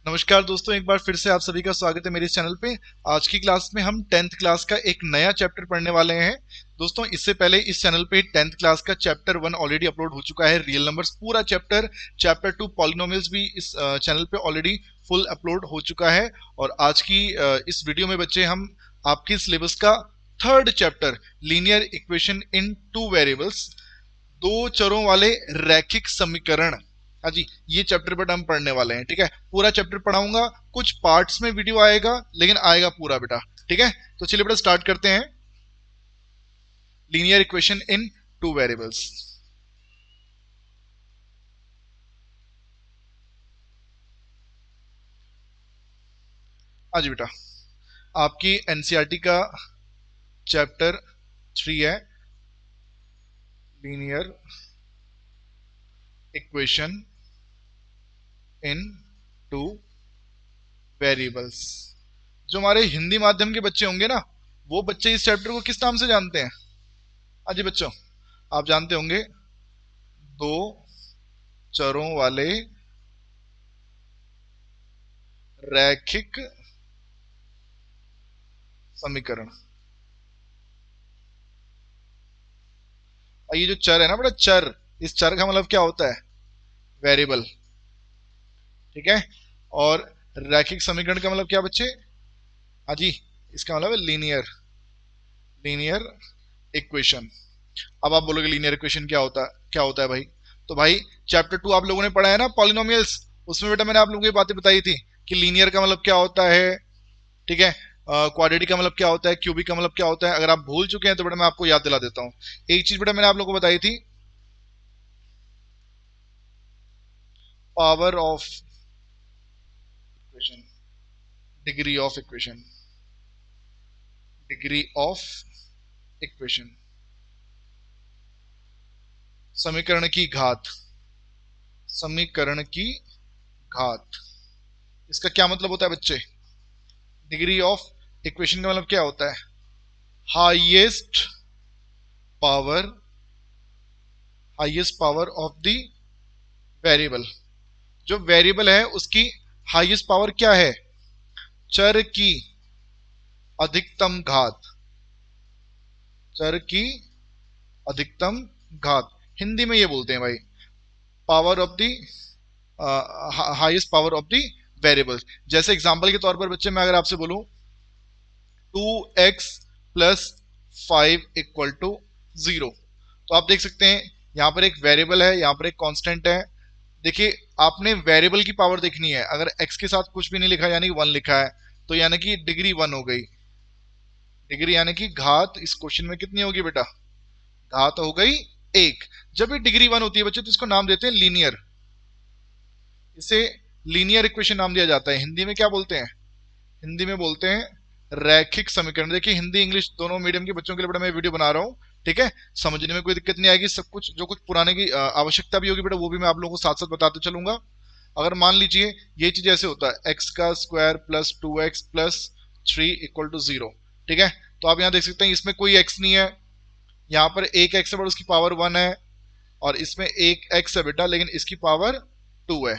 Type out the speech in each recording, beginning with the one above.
नमस्कार दोस्तों, एक बार फिर से आप सभी का स्वागत है मेरे इस चैनल पे। आज की क्लास में हम 10th क्लास का एक नया चैप्टर पढ़ने वाले हैं। दोस्तों, इससे पहले इस चैनल पे 10th क्लास का चैप्टर 1 ऑलरेडी अपलोड हो चुका है, रियल नंबर्स पूरा चैप्टर 2 पॉलिनोमियल्स भी इस चैनल पे ऑलरेडी फुल अपलोड हो चुका है। और आज की इस वीडियो में बच्चे हम आपकी सिलेबस का third chapter linear equation in two variables, दो चरों वाले रैखिक समीकरण, हाँ जी, ये चैप्टर पर हम पढ़ने वाले हैं। ठीक है, पूरा चैप्टर पढ़ाऊंगा, कुछ पार्ट्स में वीडियो आएगा लेकिन आएगा पूरा बेटा। ठीक है, तो चलिए बेटा स्टार्ट करते हैं। Linear equation in two variables. हाँ जी बेटा, आपकी एनसीईआरटी का चैप्टर 3 है linear equation in two variables. जो हमारे हिंदी माध्यम के बच्चे होंगे ना, वो बच्चे इस चैप्टर को किस नाम से जानते हैं? हाँ जी बच्चों, आप जानते होंगे दो चरों वाले रैखिक समीकरण। और ये जो चर है ना बेटा, चर, इस चर का मतलब क्या होता है? वेरिएबल। ठीक है, और रैखिक समीकरण का मतलब क्या बच्चे? हाँ जी, इसका मतलब है लीनियर लीनियर इक्वेशन। अब आप बोलोगे लीनियर इक्वेशन क्या होता है भाई? तो भाई चैप्टर 2 आप लोगों ने पढ़ा है ना, पॉलिनोमियल्स, उसमें बेटा मैंने आप लोगों को ये बातें बताई थी कि लीनियर का मतलब क्या होता है। ठीक है, क्वाड्रेटिक का मतलब क्या होता है, क्यूबिक का मतलब क्या होता है। अगर आप भूल चुके हैं तो बेटा मैं आपको याद दिला देता हूँ। एक चीज बेटा मैंने आप लोगों को बताई थी, power of equation, degree of equation, degree of equation, समीकरण की घात, समीकरण की घात। इसका क्या मतलब होता है बच्चे? डिग्री ऑफ इक्वेशन का मतलब क्या होता है? Highest power, highest power of the variable. जो वेरिएबल है उसकी हाईएस्ट पावर क्या है? चर की अधिकतम घात, चर की अधिकतम घात। हिंदी में ये बोलते हैं भाई, power of the highest power of the variable. जैसे एग्जांपल के तौर पर बच्चे, मैं अगर आपसे बोलूं 2x प्लस 5 इक्वल टू 0, तो आप देख सकते हैं यहां पर एक वेरिएबल है, यहां पर एक कांस्टेंट है। देखिए, आपने वेरिएबल की पावर देखनी है। अगर x के साथ कुछ भी नहीं लिखा यानी कि 1 लिखा है, तो यानी कि डिग्री 1 हो गई। डिग्री यानी कि घात इस क्वेश्चन में कितनी होगी बेटा? घात हो गई 1। जब ये डिग्री 1 होती है बच्चे, तो इसको नाम देते हैं लीनियर। इसे लीनियर इक्वेशन नाम दिया जाता है। हिंदी में क्या बोलते हैं? हिंदी में बोलते हैं रैखिक समीकरण। देखिए, हिंदी इंग्लिश दोनों मीडियम के बच्चों के लिए बेटा मैं वीडियो बना रहा हूँ। ठीक है, समझने में कोई दिक्कत नहीं आएगी। सब कुछ जो कुछ पुराने की आवश्यकता भी होगी बेटा, वो भी मैं आप लोगों को साथ साथ बताते चलूंगा। अगर मान लीजिए ये चीज ऐसे होता है, एक्स का square plus 2x plus 3 equal to 0। ठीक है, तो आप यहाँ देख सकते हैं इसमें कोई x नहीं है, यहाँ पर एक x है बट उसकी पावर 1 है, और इसमें एक x है बेटा लेकिन इसकी पावर 2 है।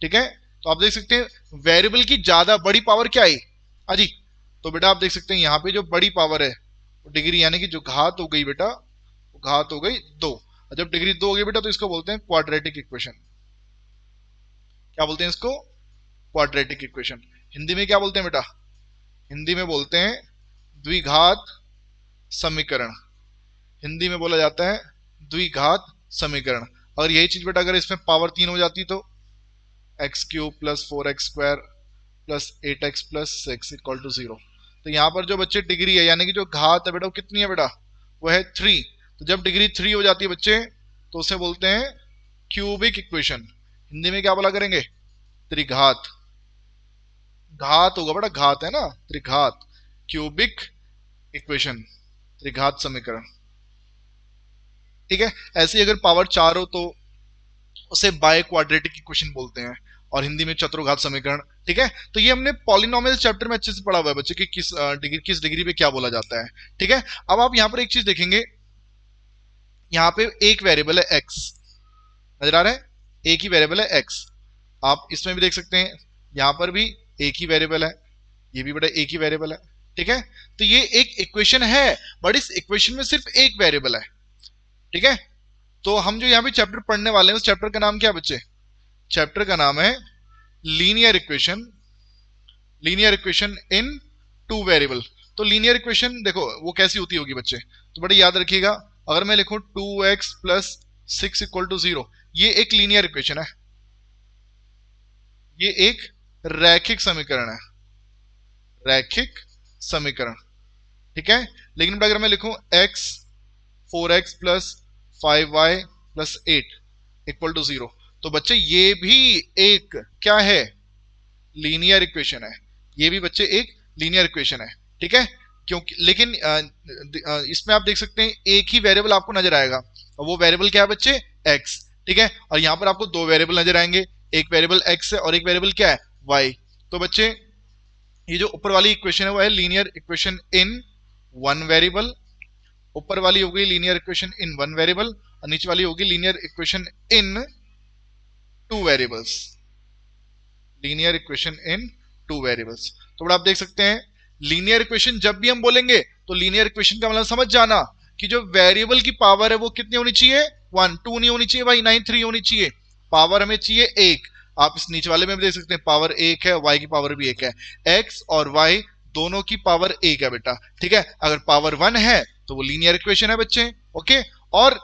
ठीक है, तो आप देख सकते हैं वेरिएबल की ज्यादा बड़ी पावर क्या आई? हाँ जी, तो बेटा आप देख सकते हैं यहाँ पे जो बड़ी पावर है वो डिग्री यानी कि जो घात हो गई बेटा, वो घात हो गई 2। और जब डिग्री 2 हो गई बेटा, तो इसको बोलते हैं क्वाड्रेटिक इक्वेशन। क्या बोलते हैं इसको? Quadratic equation. हिंदी में क्या बोलते हैं बेटा? हिंदी में बोलते हैं द्विघात समीकरण। हिंदी में बोला जाता है द्विघात समीकरण। और यही चीज बेटा अगर इसमें पावर 3 हो जाती तो x cube plus 4x² plus 8x plus 6 equal to 0। तो यहाँ पर जो बच्चे डिग्री है यानी कि जो घात है बेटा, वो कितनी है बेटा? वो है 3। तो जब डिग्री 3 हो जाती है बच्चे, तो उसे बोलते हैं क्यूबिक इक्वेशन। हिंदी में क्या बोला करेंगे? त्रिघात। घात होगा बेटा, घात है ना, त्रिघात, क्यूबिक इक्वेशन, त्रिघात समीकरण। ठीक है, ऐसे ही अगर पावर 4 हो तो उसे बाय क्वाड्रेटिक इक्वेशन बोलते हैं, और हिंदी में चतुर्घात समीकरण। ठीक है, तो ये हमने पॉलिनोमियल चैप्टर में अच्छे से पढ़ा हुआ है बच्चे कि किस डिग्री पे क्या बोला जाता है। ठीक है, अब आप यहाँ पर एक चीज देखेंगे, यहाँ पे एक वेरिएबल है x, नजर आ रहा है? एक ही वेरिएबल है x। आप इसमें भी देख सकते हैं यहां पर भी एक ही वेरिएबल है, ये भी बेटा एक ही वेरिएबल है। ठीक है, तो ये एक इक्वेशन है, बट इस इक्वेशन में सिर्फ एक वेरिएबल है। ठीक है, तो हम जो यहाँ पे चैप्टर पढ़ने वाले हैं उस चैप्टर का नाम क्या है बच्चे? चैप्टर का नाम है linear equation, linear equation in two variable. तो लीनियर इक्वेशन देखो वो कैसी होती होगी बच्चे, तो बड़े याद रखिएगा, अगर मैं लिखूं 2x प्लस 6 इक्वल टू 0, ये एक लीनियर इक्वेशन है, ये एक रैखिक समीकरण है, रैखिक समीकरण। ठीक है, लेकिन अगर मैं लिखूं x 4x plus 5y plus 8 equal to 0, तो बच्चे ये भी एक क्या है? लीनियर इक्वेशन है, ये भी बच्चे एक लीनियर इक्वेशन है। ठीक है, क्योंकि लेकिन इसमें आप देख सकते हैं एक ही वेरिएबल आपको नजर आएगा, और वो वेरिएबल क्या है बच्चे? x। ठीक है, और यहां पर आपको दो वेरिएबल नजर आएंगे, एक वेरिएबल x है और एक वेरिएबल क्या है? y। तो बच्चे ये जो ऊपर वाली इक्वेशन है वो है linear equation in one variable, ऊपर वाली होगी linear equation in one variable, और नीचे वाली होगी linear equation in two variables, linear equation in two variables. तो बड़ा आप देख सकते हैं लीनियर इक्वेशन जब भी हम बोलेंगे तो लीनियर इक्वेशन का मतलब समझ जाना कि जो वेरिएबल की पावर है वो कितनी होनी चाहिए? 1, 2 नहीं होनी चाहिए भाई, 9, 3 होनी चाहिए, पावर हमें चाहिए एक। आप इस नीचे वाले में भी देख सकते हैं पावर एक है, y की पावर भी एक है, x और y दोनों की पावर एक है बेटा। ठीक है, अगर पावर 1 है तो वो लीनियर इक्वेशन है बच्चे। ओके, और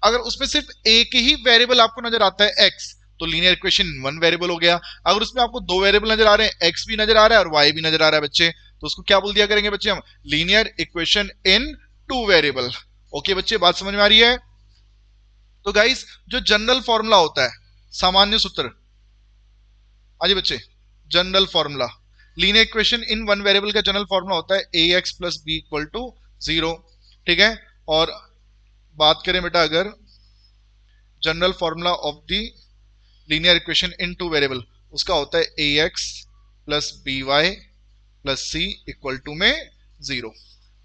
अगर उसमें सिर्फ एक ही वेरिएबल आपको नजर आता है x, तो लीनियर इक्वेशन वन वेरिएबल हो गया। अगर उसमें आपको दो वेरिएबल नजर आ रहे हैं, x भी नजर आ रहा है और y भी नजर आ रहा है बच्चे, तो उसको क्या बोल दिया करेंगे बच्चे हम? Linear equation in two variable. Okay बच्चे, बात समझ में आ रही है? तो गाइस जो जनरल फॉर्मूला होता है, सामान्य सूत्र, आइए बच्चे, general formula linear equation in one variable का जनरल फॉर्मूला होता है a x plus b equal to 0। ठीक है, और बात करें बेटा अगर general formula of the linear equation in two variable, उसका होता है a x plus b y plus c equal to में 0।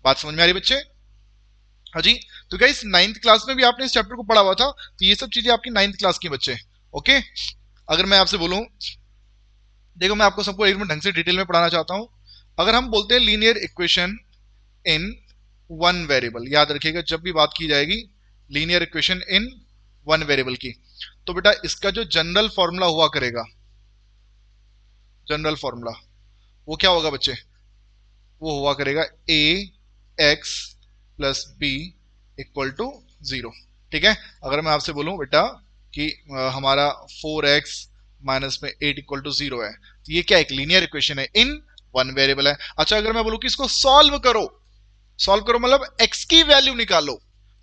बात समझ में आ रही बच्चे? हाँ जी, तो गाइस 9th क्लास में भी आपने इस चैप्टर को पढ़ा हुआ था, तो ये सब चीजें आपकी 9th क्लास की बच्चे। ओके, अगर मैं आपसे बोलूं, देखो मैं आपको सबको एक मिनट ढंग से डिटेल में पढ़ाना चाहता हूं। अगर हम बोलते हैं linear equation in one variable, याद रखिएगा जब भी बात की जाएगी linear equation in one variable की, तो बेटा इसका जो जनरल फॉर्मूला हुआ करेगा, जनरल फॉर्मूला वो क्या होगा बच्चे? वो हुआ करेगा a x plus b equal to 0। ठीक है, अगर मैं आपसे बोलूं बेटा कि हमारा 4x माइनस में 8 इक्वल टू 0 है, तो ये क्या एक लीनियर इक्वेशन है, इन वन वेरिएबल है। अच्छा, अगर मैं बोलूं कि इसको सॉल्व करो, सॉल्व करो मतलब x की वैल्यू निकालो,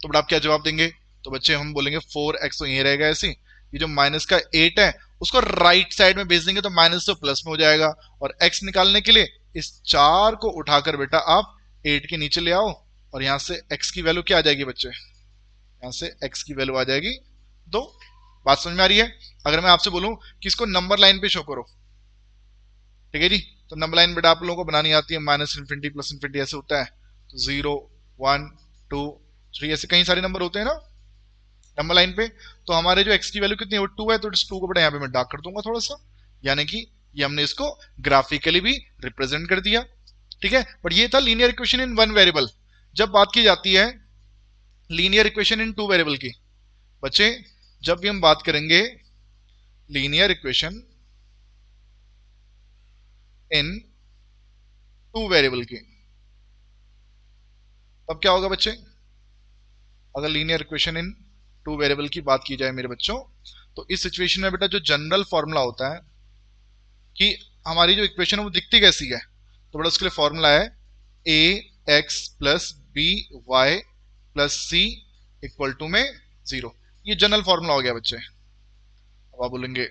तो बेटा आप क्या जवाब देंगे? तो बच्चे हम बोलेंगे 4x तो यही रहेगा ऐसे, ये जो माइनस का 8 है उसको राइट साइड में भेज देंगे तो माइनस से प्लस में हो जाएगा, और x निकालने के लिए इस 4 को उठाकर बेटा आप 8 के नीचे ले आओ, और यहां से x की वैल्यू क्या आ जाएगी बच्चे? यहां से x की वैल्यू आ जाएगी 2। बात समझ में आ रही है? अगर मैं आपसे बोलूं कि इसको नंबर लाइन पे शो करो, ठीक है जी, तो नंबर लाइन बेटा आप लोगों को बनानी आती है, माइनस इन्फिनिटी प्लस इन्फिनिटी ऐसे होता है, तो 0, 1, 2, 3 ऐसे कई सारे नंबर होते हैं ना नंबर लाइन पे। तो हमारे जो x की वैल्यू कितनी है? 2 है, तो इस 2 को बेटा यहाँ पे मैं डार्क कर दूंगा थोड़ा सा, यानी कि ये हमने इसको ग्राफिकली भी रिप्रेजेंट कर दिया। ठीक है, बट ये था linear equation in one variable. जब बात की जाती है linear equation in two variable की, बच्चे जब भी हम बात करेंगे linear equation in two variable की, तब क्या होगा बच्चे? अगर linear equation in two variable की बात की जाए मेरे बच्चों, तो इस सिचुएशन में बेटा जो जनरल फॉर्मूला होता है कि हमारी जो इक्वेशन है वो दिखती कैसी है, तो बेटा उसके लिए फॉर्मूला है a x plus b y plus c equal to में 0। ये जनरल फॉर्मूला हो गया बच्चे। अब आप बोलेंगे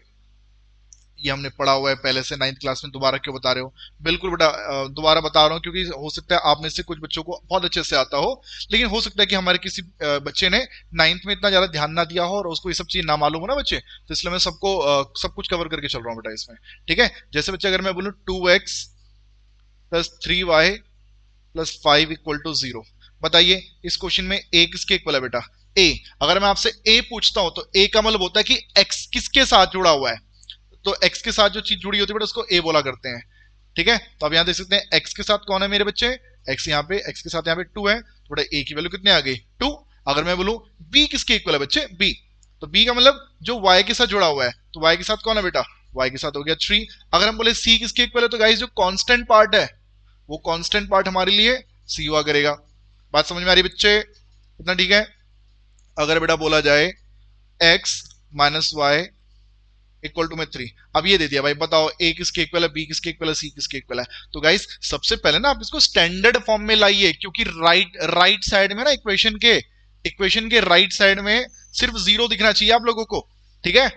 ये हमने पढ़ा हुआ है पहले से 9th क्लास में, दोबारा क्यों बता रहे हो? बिल्कुल बेटा दोबारा बता रहा हूँ क्योंकि हो सकता है आप में से कुछ बच्चों को बहुत अच्छे से आता हो, लेकिन हो सकता है कि हमारे किसी बच्चे ने 9th में इतना ज्यादा ध्यान ना दिया हो और उसको ये सब चीज ना मालूम हो ना बच्चे, तो इसलिए मैं सबको सब कुछ कवर करके चल रहा हूँ बेटा इसमें। ठीक है, जैसे बच्चे अगर मैं बोलूँ 2x plus 3y plus 5 equal to 0, बताइए इस क्वेश्चन में a किसके इक्वल है बेटा? a। अगर मैं आपसे a पूछता हूं तो a का मतलब होता है कि x किसके साथ जुड़ा हुआ है? तो एक्स के साथ जो चीज जुड़ी होती है बेटा उसको ए बोला करते हैं। ठीक है, तो अब यहाँ देख सकते हैं एक्स के साथ कौन है मेरे बच्चे, एक्स यहाँ पे, एक्स के साथ यहाँ पे 2 है, तो बेटा ए की वैल्यू कितने आ गई 2। अगर मैं बोलूं बी किसके इक्वल है बच्चे, बी, तो बी का मतलब जो वाई के साथ जुड़ा हुआ है, तो वाई के साथ कौन है बेटा, वाई के साथ हो गया 3। अगर हम बोले सी किसके इक्वल है, तो गाइस जो कांस्टेंट पार्ट है वो कांस्टेंट पार्ट हमारे लिए सी हुआ करेगा। बात समझ में आ रही बच्चे, इतना ठीक है। अगर बेटा बोला जाए x minus y equal to में 3, अब ये दे दिया भाई, बताओ ए किसके इक्वल है, बी किसके इक्वल है, सी किसके इक्वल है। तो गाइस सबसे पहले ना आप इसको स्टैंडर्ड फॉर्म में लाइए, क्योंकि राइट साइड में ना इक्वेशन के राइट साइड में सिर्फ जीरो दिखना चाहिए आप लोगों को। ठीक है,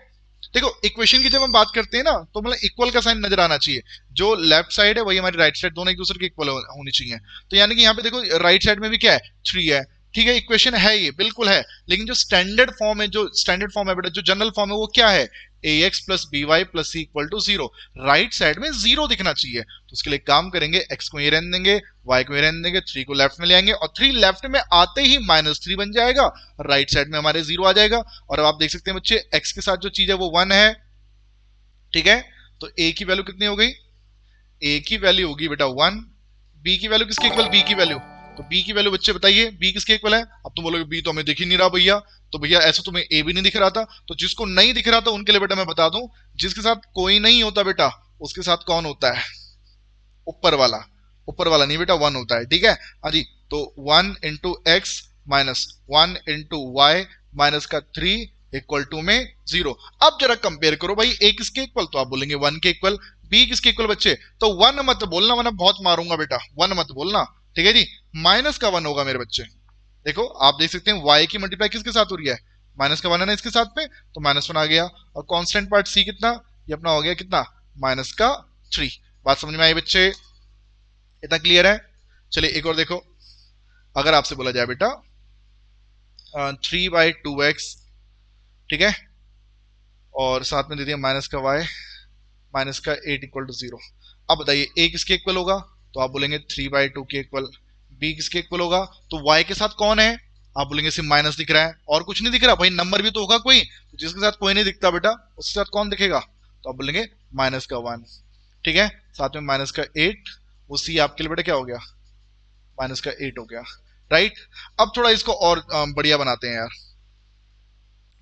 देखो इक्वेशन की जब हम बात करते हैं ना तो मतलब इक्वल का साइन नजर आना चाहिए, जो लेफ्ट साइड है वही हमारी राइट साइड, दोनों एक दूसरे के इक्वल होनी चाहिए। तो यानी कि यहाँ पे देखो राइट साइड में भी क्या है 3 है। ठीक है, इक्वेशन है ये बिल्कुल है, लेकिन जो स्टैंडर्ड फॉर्म है, जो स्टैंडर्ड फॉर्म है बेटा, जो जनरल फॉर्म है वो क्या है, a x plus b y plus c equal to 0। Right side में 0 दिखना चाहिए, तो उसके लिए काम करेंगे, एक्स को ये रहने देंगे, वाई को ये रहने देंगे, 3 को लेफ्ट में ले आएंगे, और 3 लेफ्ट में आते ही -3 बन जाएगा, राइट साइड में हमारे 0 आ जाएगा। और अब आप देख सकते हैं बच्चे एक्स के साथ जो चीज है वो 1 है। ठीक है, तो ए की वैल्यू कितनी हो गई, ए की वैल्यू होगी बेटा 1। बी की वैल्यू किसके इक्वल, बी की वैल्यू, तो बी की वैल्यू बच्चे बताइए बी किसके इक्वल है। अब तुम बोलोगे बी तो हमें दिख ही नहीं रहा भैया, तो भैया ऐसा तुम्हें ए भी नहीं दिख रहा था, तो जिसको नहीं दिख रहा था उनके लिए बेटा मैं बता दूं, जिसके साथ कोई नहीं होता बेटा उसके साथ कौन होता है, ऊपर वाला, ऊपर वाला नहीं बेटा 1 होता है। ठीक है, हाँ जी, तो 1 into x minus 1 into y minus का 3 इक्वल टू में 0। अब जरा कंपेयर करो भाई, ए किसके इक्वल, तो आप बोलेंगे 1 के इक्वल, बी किसके इक्वल बच्चे, तो 1 मत बोलना वरना बहुत मारूंगा बेटा, 1 मत बोलना। ठीक है जी, माइनस का 1 होगा मेरे बच्चे। देखो आप देख सकते हैं y की मल्टीप्लाई किसके साथ हो रही है, माइनस का 1 है ना इसके साथ में, तो -1 आ गया, और कांस्टेंट पार्ट c कितना, ये अपना हो गया कितना, माइनस का 3। बात समझ में आई बच्चे, इतना क्लियर है। चलिए एक और देखो, अगर आपसे बोला जाए बेटा 3/2x, ठीक है, और साथ में दे दिया माइनस का y माइनस का 8 इक्वल टू 0। अब बताइए a किसके इक्वल होगा, तो आप बोलेंगे 3/2 के इक्वल। b किसके इक्वल होगा, तो y के साथ कौन है, आप बोलेंगे सिर्फ माइनस दिख रहा है और कुछ नहीं दिख रहा, भाई नंबर भी तो होगा कोई, तो जिसके साथ कोई नहीं दिखता बेटा उसके साथ कौन दिखेगा, तो आप बोलेंगे माइनस का 1। ठीक है, साथ में माइनस का 8, वो c आपके लिए बेटा क्या हो गया, माइनस का 8 हो गया। राइट, अब थोड़ा इसको और बढ़िया बनाते हैं यार,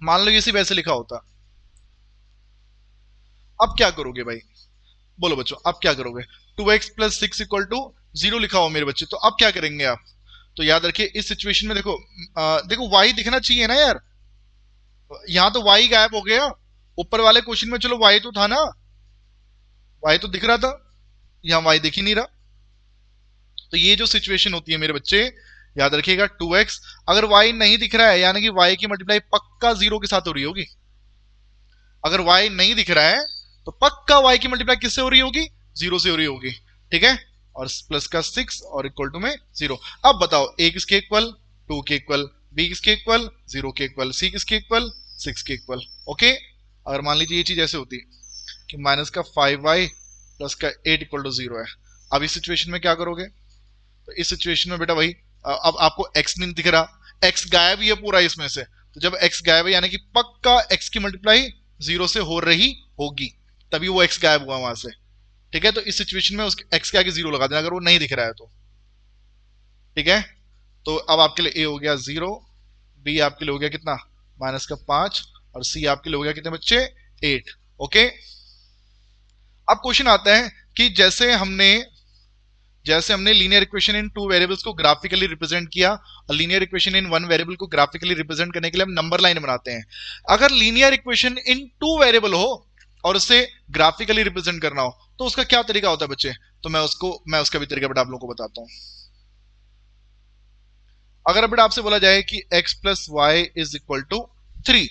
मान लो ये सिर्फ ऐसे लिखा होता, अब क्या करोगे भाई, बोलो बच्चों अब क्या करोगे, 2x प्लस 6 इक्वल टू 0 लिखा हो मेरे बच्चे, तो अब क्या करेंगे आप, तो याद रखिए इस सिचुएशन में देखो देखो y दिखना चाहिए ना यार, यहां तो y गायब हो गया, ऊपर वाले क्वेश्चन में चलो y तो था ना, y तो दिख रहा था, यहां y दिख ही नहीं रहा। तो ये जो सिचुएशन होती है मेरे बच्चे, याद रखिएगा 2x, अगर y नहीं दिख रहा है यानी कि y की मल्टीप्लाई पक्का 0 के साथ हो रही होगी, अगर y नहीं दिख रहा है तो पक्का y की मल्टीप्लाई किससे हो रही होगी, 0 से हो रही होगी। ठीक है, और प्लस का 6 और इक्वल टू में 0। अब बताओ a किसके इक्वल, 2 के इक्वल, b किसके इक्वल, 0 के इक्वल, c किसके इक्वल, 6 के इक्वल। ओके, अगर मान लीजिए ये चीज ऐसे होती कि माइनस का 5y प्लस का 8 इक्वल टू 0 है, अब इस सिचुएशन में क्या करोगे, तो इस सिचुएशन में बेटा वही, अब आपको x नहीं दिख रहा, x गायब ही है पूरा इसमें से, तो जब x गायब है यानी कि पक्का x की मल्टीप्लाई 0 से हो रही होगी, तभी वो x गायब हुआ वहां से। ठीक है, तो इस सिचुएशन में उस x के आगे 0 लगा देना अगर वो नहीं दिख रहा है तो। ठीक है, तो अब आपके लिए a हो गया 0, b आपके लिए हो गया कितना, माइनस का 5, और c आपके लिए हो गया कितने बच्चे, 8। ओके, अब क्वेश्चन आता है कि जैसे हमने लीनियर इक्वेशन इन 2 वेरिएबल्स को ग्राफिकली रिप्रेजेंट किया, और लीनियर इक्वेशन इन 1 वेरिएबल को ग्राफिकली रिप्रेजेंट करने के लिए हम नंबर लाइन बनाते हैं। अगर लीनियर इक्वेशन इन 2 वेरिएबल हो और उसे ग्राफिकली रिप्रेजेंट करना हो तो उसका क्या तरीका होता है बच्चे, तो मैं उसका भी तरीका बेटा आप लोगों को बताता हूं। अगर बेटा आपसे बोला जाए कि x plus y is equal to 3,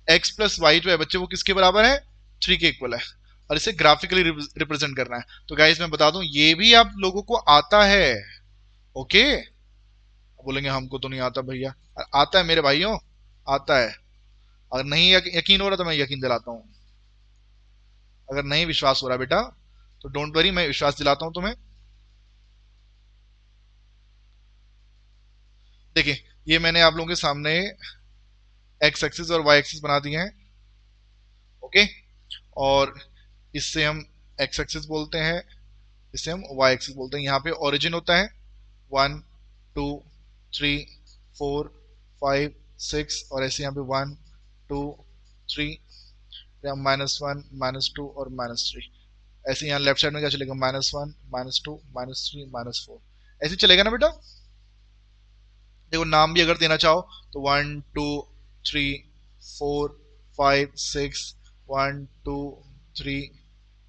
x plus y जो है बच्चे वो किसके बराबर है, 3 के इक्वल है, और इसे ग्राफिकली रिप्रेजेंट करना है। तो गाइस मैं बता दूं ये भी आप लोगों को आता है। ओके, बोलेंगे हमको तो नहीं आता भैया, आता है मेरे भाइयों, आता है। अगर नहीं यकीन हो रहा तो मैं यकीन दिलाता हूं, अगर नहीं विश्वास हो रहा बेटा तो डोंट वरी, मैं विश्वास दिलाता हूं तुम्हें। देखिए ये मैंने आप लोगों के सामने एक्स एक्सिस और वाई एक्सिस बना दिए हैं। ओके, और इससे हम एक्स एक्सिस बोलते हैं, इसे हम वाई एक्सिस बोलते हैं। यहाँ पे ओरिजिन होता है 1 2 3 4 5 6 और ऐसे यहाँ पे 1 2 3, -1 -2 और -3। ऐसे यहाँ लेफ्ट साइड में क्या चलेगा, -1 -2 -3 -4, ऐसे चलेगा ना बेटा। देखो नाम भी अगर देना चाहो तो 1 2 3 4 5 6 1 2 3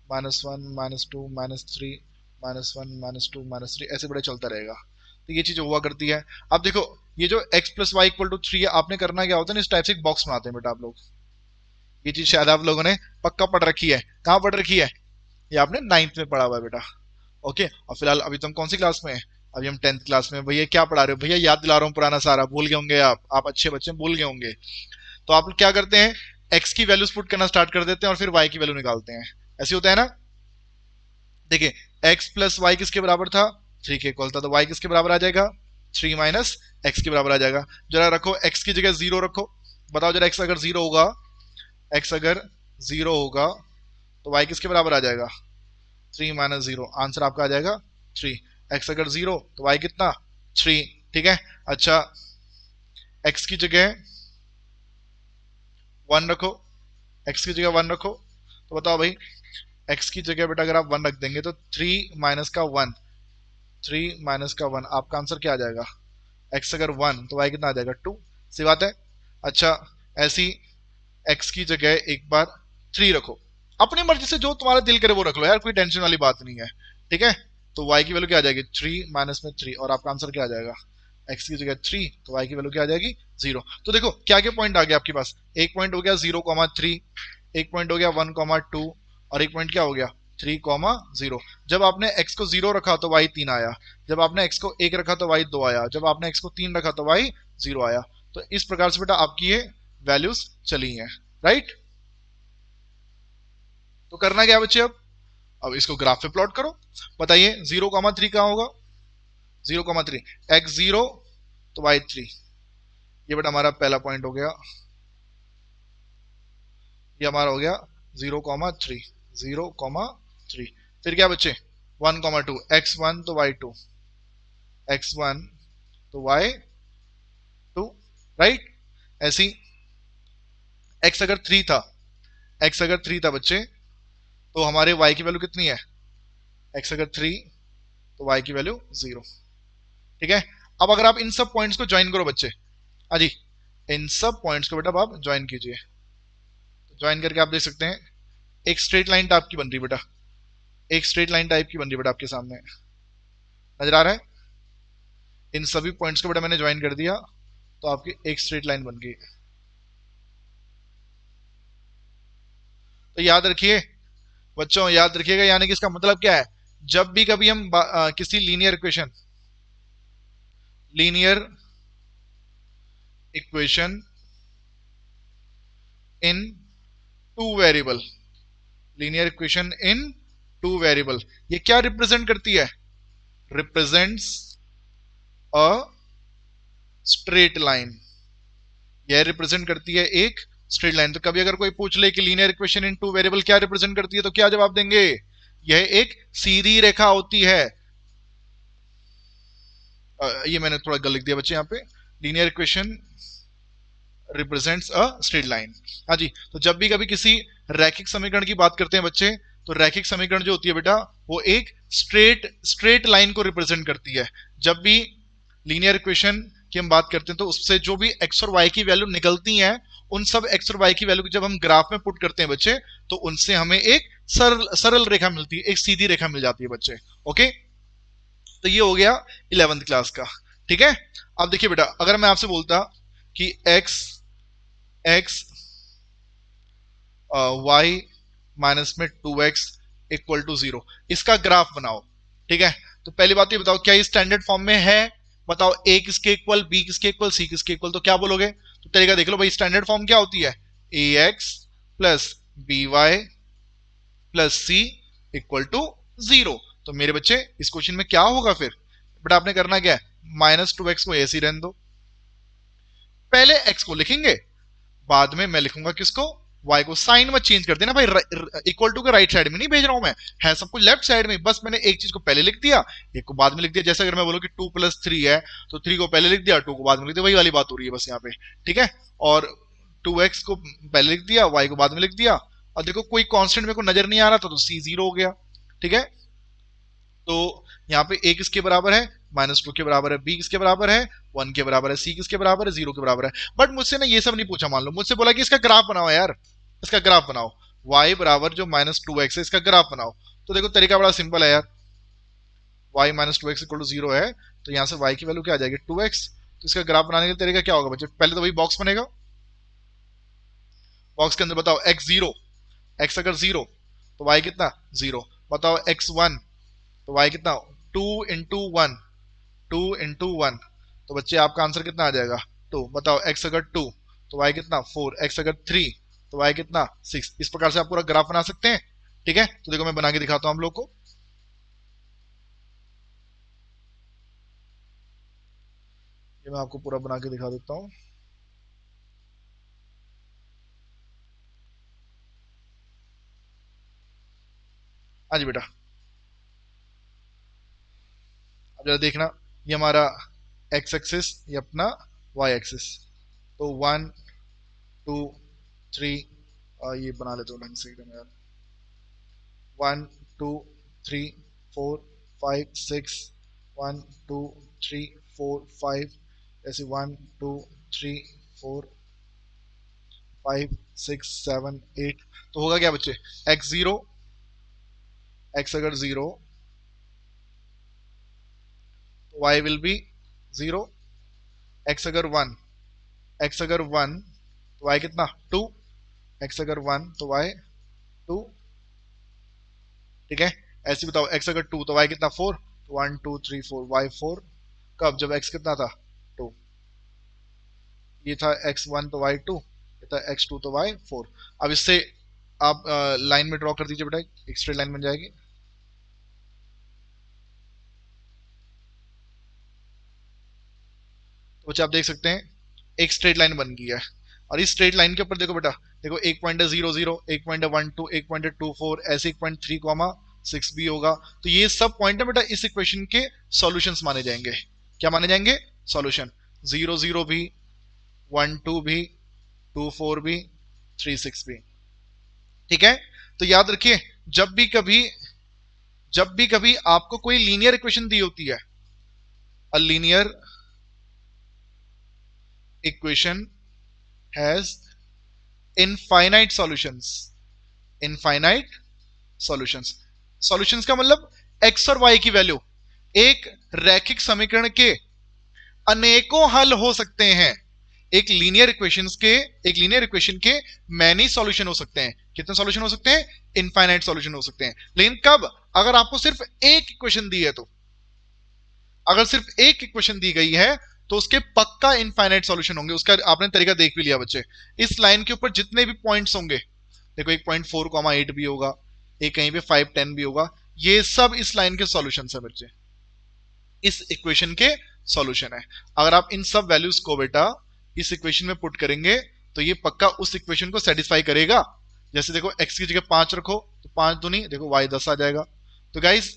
-1 -2 -3 -1 -2 -3, ऐसे बड़ा चलता रहेगा। तो ये चीज हुआ करती है। अब देखो ये जो x plus y equal to 3 है, आपने करना क्या होता है ना, इस टाइप से एक बॉक्स बनाते हैं बेटा आप लोग। ये चीज शायद आप लोगों ने पक्का पढ़ रखी है। कहाँ पढ़ रखी है? ये आपने 9th में पढ़ा हुआ है बेटा। ओके, और फिलहाल अभी तुम कौन सी क्लास में है? अभी हम 10th क्लास में। भैया क्या पढ़ा रहे हो? भैया याद दिला रहा हूँ पुराना सारा, भूल गए होंगे आप अच्छे बच्चे भूल गए होंगे। तो आप लोग क्या करते हैं, x की वैल्यूज पुट करना स्टार्ट कर देते हैं और फिर y की वैल्यू निकालते हैं। ऐसे होता है ना। देखिए x प्लस वाई किसके बराबर था? 3 के इक्वल था, तो y किसके बराबर आ जाएगा? 3 माइनस एक्स के बराबर आ जाएगा। जरा रखो x की जगह 0 रखो, बताओ जरा x अगर 0 होगा, x अगर 0 होगा तो y किसके बराबर आ जाएगा? 3 माइनस 0, आंसर आपका आ जाएगा 3। x अगर 0 तो y कितना? 3। ठीक है, अच्छा x की जगह 1 रखो, x की जगह 1 रखो, तो बताओ भाई x की जगह बेटा अगर आप 1 रख देंगे तो 3 माइनस का 1, 3 माइनस का 1, आपका आंसर क्या आ जाएगा? x अगर 1 तो y कितना आ जाएगा? 2। सी बात है। अच्छा ऐसी x की जगह एक बार 3 रखो, अपनी मर्जी से जो तुम्हारा दिल करे वो रख लो यार, कोई टेंशन वाली बात नहीं है। ठीक है, तो y की वैल्यू क्या आ जाएगी? 3 माइनस में 3, और आपका आंसर क्या आ जाएगा? x की जगह 3 तो y की वैल्यू क्या आ जाएगी? 0। तो देखो क्या क्या पॉइंट आ गया आपके पास, एक पॉइंट हो गया 0,3, एक पॉइंट हो गया 1,2 और एक पॉइंट क्या हो गया 3,0। जब आपने x को 0 रखा तो y 3 आया, जब आपने x को 1 रखा तो y 2 आया, जब आपने x को 3 रखा तो y 0 आया। तो इस प्रकार से बेटा आपकी ये वैल्यूज चली हैं, राइट। तो करना क्या बच्चे, अब इसको ग्राफ पे प्लॉट करो। बताइए 0,3 कहाँ होगा? 0,3, x 0 तो y 3। ये बेटा हमारा पहला पॉइंट हो गया, ये हमारा हो गया 0,3, 0,3। फिर क्या बच्चे 1,2, x 1 तो y 2, x 1 तो y 2, राइट। ऐसी x अगर 3 था, x अगर 3 था बच्चे तो हमारे y की वैल्यू कितनी है? x अगर 3 तो y की वैल्यू 0। ठीक है, अब अगर आप इन सब पॉइंट्स को ज्वाइन करो बच्चे, हाँ जी, इन सब पॉइंट्स को बेटा आप ज्वाइन कीजिए। तो ज्वाइन करके आप देख सकते हैं एक स्ट्रेट लाइन टाइप की बन रही बेटा, एक स्ट्रेट लाइन टाइप की बन रही बेटा आपके सामने नजर आ रहा है। इन सभी पॉइंट्स को बेटा मैंने ज्वाइन कर दिया तो आपकी एक स्ट्रेट लाइन बन गई। तो याद रखिए बच्चों, याद रखिएगा, यानी कि इसका मतलब क्या है, जब भी कभी हम किसी linear equation, linear equation in two variable, linear equation in two variable, ये क्या रिप्रेजेंट करती है? रिप्रेजेंट्स अ स्ट्रेट लाइन, यह रिप्रेजेंट करती है एक स्ट्रेट लाइन। तो कभी अगर कोई पूछ ले कि linear equation in two variable क्या रिप्रेजेंट करती है, तो क्या जवाब देंगे? यह एक सीधी रेखा होती है। ये मैंने थोड़ा गलत लिख दिया बच्चे यहाँ पे, linear equation represents a straight line. हाँ जी, तो जब भी कभी किसी रैखिक समीकरण की बात करते हैं बच्चे, तो रैखिक समीकरण जो होती है बेटा वो एक स्ट्रेट लाइन को रिप्रेजेंट करती है। जब भी लीनियर इक्वेशन की हम बात करते हैं तो उससे जो भी एक्स और वाई की वैल्यू निकलती हैं, उन सब एक्स और वाई की वैल्यू को जब हम ग्राफ में पुट करते हैं बच्चे, तो उनसे हमें एक सरल रेखा मिलती है, एक सीधी रेखा मिल जाती है बच्चे। ओके, तो ये हो गया 11th क्लास का। ठीक है, अब देखिए बेटा अगर मैं आपसे बोलता कि एक्स वाई माइनस में 2x इक्वल टू 0, इसका ग्राफ बनाओ। ठीक है, तो पहली बात ये बताओ क्या ये स्टैंडर्ड फॉर्म में है? बताओ a किसके इक्वल, b किसके इक्वल, c किसके इक्वल, तो क्या बोलोगे? तो तरीका देख लो भाई, स्टैंडर्ड फॉर्म क्या होती है? ax plus by plus c equal to 0। तो मेरे बच्चे इस क्वेश्चन में क्या होगा फिर? बेटा आपने करना क्या है, -2x को ऐसे ही रहने दो, पहले x को लिखेंगे बाद में मैं लिखूंगा किसको, वाई को साइन मत चेंज कर देना भाई, इक्वल टू के राइट साइड में नहीं भेज रहा हूं मैं, है सब कुछ लेफ्ट साइड में, बस मैंने एक चीज को पहले लिख दिया, एक को बाद में लिख दिया। जैसे अगर मैं बोलूं कि 2+3 है तो 3 को पहले लिख दिया, 2 को बाद में लिख दिया, वही वाली बात हो रही है बस यहाँ पे, ठीक है। और 2x को पहले लिख दिया, y को बाद में लिख दिया, और देखो कोई कांस्टेंट मेरे को नजर नहीं आ रहा था तो c 0 हो गया, ठीक है। तो यहाँ पे a किसके बराबर है, -2 के बराबर है, b किसके बराबर है, 1 के बराबर है, c किसके बराबर है, 0 के बराबर है। बट मुझसे ना ये सब नहीं पूछा, मान लो मुझसे बोला कि इसका ग्राफ बनाओ यार, इसका ग्राफ बनाओ, y बराबर जो -2x है इसका ग्राफ बनाओ। तो देखो तरीका बड़ा सिंपल है यार, y -2x = 0 है, तो यहाँ से y की वैल्यू क्या आ जाएगी, 2x। तो इसका ग्राफ बनाने का तरीका क्या होगा बच्चे, पहले तो वही बॉक्स बनेगा, बॉक्स के अंदर बताओ x0, x अगर 0 तो y कितना 0, बताओ x1 तो y कितना 2 × 1, 2 × 1, तो बच्चे आपका आंसर कितना आ जाएगा 2। बताओ x अगर 2 तो y कितना 4, x अगर 3 तो y कितना 6। इस प्रकार से आप पूरा ग्राफ बना सकते हैं, ठीक है। तो देखो मैं बना के दिखाता हूं हम लोग को, ये मैं आपको पूरा बना के दिखा देता हूं। हाँ जी बेटा, अब जरा देखना, ये हमारा x एक्सिस, ये अपना y एक्सिस, तो 1 2 3, ये बना लेते हो ढंग से एकदम यार, 1 2 3 4 5 6, 1 2 3 4 5, ऐसे 1 2 3 4 5 6 7 8। तो होगा क्या बच्चे, x0, x अगर 0 तो y विल बी 0, x अगर 1, x अगर 1 तो y कितना 2, x अगर 1 तो y 2, ठीक है। ऐसे बताओ x अगर 2 तो y कितना 4, तो 1 2 3 4 y 4, कब, जब x कितना था 2, ये था x1 तो y 2, ये था x2 तो y 4। अब इससे आप लाइन में ड्रॉ कर दीजिए बेटा, एक स्ट्रेट लाइन बन जाएगी। तो बच्चे आप देख सकते हैं एक स्ट्रेट लाइन बन गई है, और इस स्ट्रेट लाइन के ऊपर देखो बेटा, देखो एक पॉइंट है 0 0, एक पॉइंट है 1 2, एक पॉइंट है 2 4, ऐसे एक पॉइंट 3, 6 भी होगा। तो ये सब पॉइंट है बेटा इस इक्वेशन के सॉल्यूशंस माने जाएंगे। क्या माने जाएंगे, सॉल्यूशन। 0 0 भी, 1 2 भी, 2 4 भी, 3 6 भी, ठीक है। तो याद रखिए, जब भी कभी आपको कोई लीनियर इक्वेशन दी होती है, a linear equation has infinite solutions, infinite solutions. Solutions का मतलब एक्स और वाई की वैल्यू, एक रैखिक समीकरण के अनेकों हल हो सकते हैं। एक लीनियर इक्वेशन के मैनी सॉल्यूशन हो सकते हैं। कितने सॉल्यूशन हो सकते हैं, इनफाइनाइट सॉल्यूशन हो सकते हैं। लेकिन कब, अगर आपको सिर्फ एक इक्वेशन दी है, तो अगर सिर्फ एक इक्वेशन दी गई है तो उसके पक्का इनफाइनाइट सॉल्यूशन होंगे। उसका आपने तरीका देख भी लिया बच्चे, इस लाइन के ऊपर जितने भी पॉइंट्स होंगे, देखो एक पॉइंट 4,8 भी होगा, एक कहीं पे 5 10 भी होगा, ये सब इस लाइन के सॉल्यूशन है बच्चे, इस इक्वेशन के सॉल्यूशन है। अगर आप इन सब वैल्यूज को बेटा इस इक्वेशन में पुट करेंगे तो ये पक्का उस इक्वेशन को सेटिस्फाई करेगा। जैसे देखो x की जगह 5 रखो तो 5 दूनी देखो y 10 आ जाएगा। तो गाइस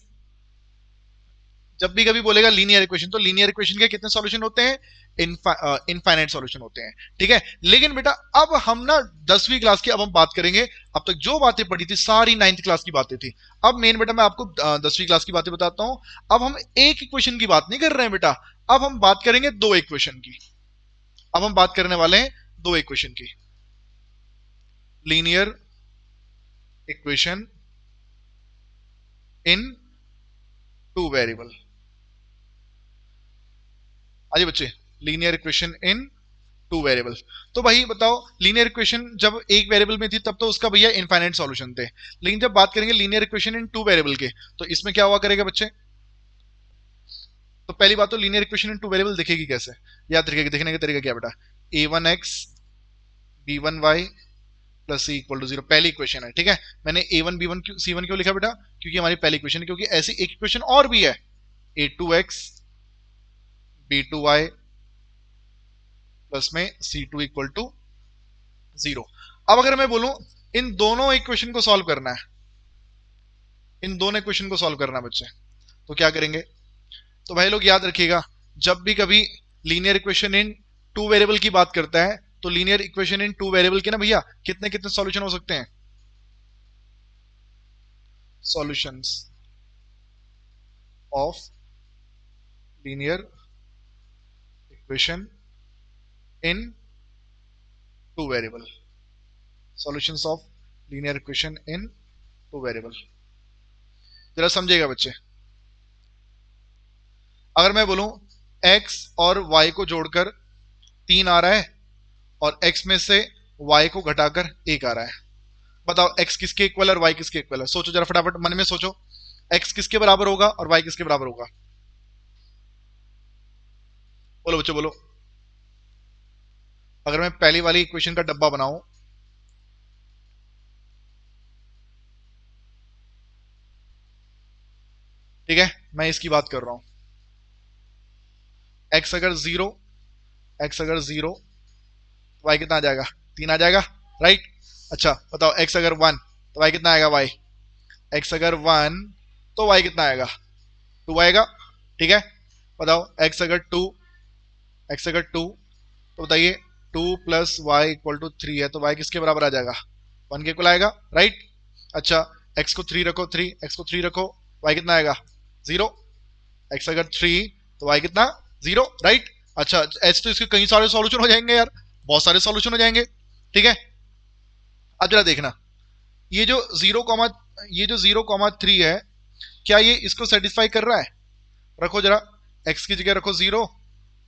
जब भी कभी बोलेगा लीनियर इक्वेशन, तो लीनियर इक्वेशन के कितने सॉल्यूशन होते हैं, इनफाइनाइट सॉल्यूशन होते हैं, ठीक है। लेकिन बेटा अब हम ना 10वीं क्लास की अब हम बात करेंगे। अब तक जो बातें पढ़ी थी सारी 9th क्लास की बातें थी। अब मेन बेटा मैं आपको 10वीं क्लास की बातें बताता हूं। अब हम एक इक्वेशन की बात नहीं कर रहे हैं बेटा, अब हम बात करेंगे दो इक्वेशन की। अब हम बात करने वाले हैं दो इक्वेशन की, linear equation in two variable. आइए बच्चे, linear equation in two variable. तो भाई बताओ, लीनियर इक्वेशन जब एक वेरिएबल में थी तब तो उसका भैया इनफाइनाइट सॉल्यूशन थे। लेकिन जब बात करेंगे linear equation in two variable के, तो इसमें क्या हुआ करेगा बच्चे। तो पहली बात तो linear equation in two variable दिखेगी कैसे, याद रखिएगा। देखने का तरीका क्या बेटा, a1x b1y plus c equal to 0, पहली इक्वेशन है, ठीक है। मैंने a1 b1 c1 क्यों लिखा बेटा, क्योंकि हमारी पहली इक्वेशन है। क्योंकि ऐसी एक इक्वेशन और भी है, a2x b2y प्लस में c2 इक्वल टू 0। अब अगर मैं बोलूं इन दोनों इक्वेशन को सॉल्व करना है, इन दोनों इक्वेशन को सॉल्व करना है बच्चे, तो क्या करेंगे? तो भाई लोग याद रखिएगा, जब भी कभी linear equation in two variable की बात करता है, तो linear equation in two variable के ना भैया कितने कितने सॉल्यूशन हो सकते हैं? Solutions of linear equation in two variable, solutions of linear equation in two variable. जरा समझिएगा बच्चे, अगर मैं बोलूं x और y को जोड़कर 3 आ रहा है और x में से y को घटाकर 1 आ रहा है, बताओ x किसके इक्वल और y किसके इक्वल है? सोचो जरा फटाफट मन में सोचो, x किसके बराबर होगा और y किसके बराबर होगा? बोलो बच्चों बोलो। अगर मैं पहली वाली इक्वेशन का डब्बा बनाऊं, ठीक है, मैं इसकी बात कर रहा हूं, x अगर जीरो, x अगर जीरो तो y कितना आ जाएगा? 3 आ जाएगा, राइट? अच्छा बताओ x अगर 1 तो y कितना आएगा? y x अगर 1 तो y कितना आएगा? 2 आएगा, ठीक है। बताओ x अगर 2, x अगर 2 तो बताइए 2 प्लस वाई इक्वल टू 3 है, तो y किसके बराबर आ जाएगा? 1 के इक्वल आएगा, राइट? अच्छा x को 3 रखो, 3 x को 3 रखो, y कितना आएगा? 0। x अगर 3 तो y कितना? 0, राइट? अच्छा h तो इसके कई सारे सॉल्यूशन हो जाएंगे यार, बहुत सारे सॉल्यूशन हो जाएंगे, ठीक है। अब जरा देखना, ये जो 0,3 है, क्या ये इसको सेटिस्फाई कर रहा है? रखो जरा, x की जगह रखो 0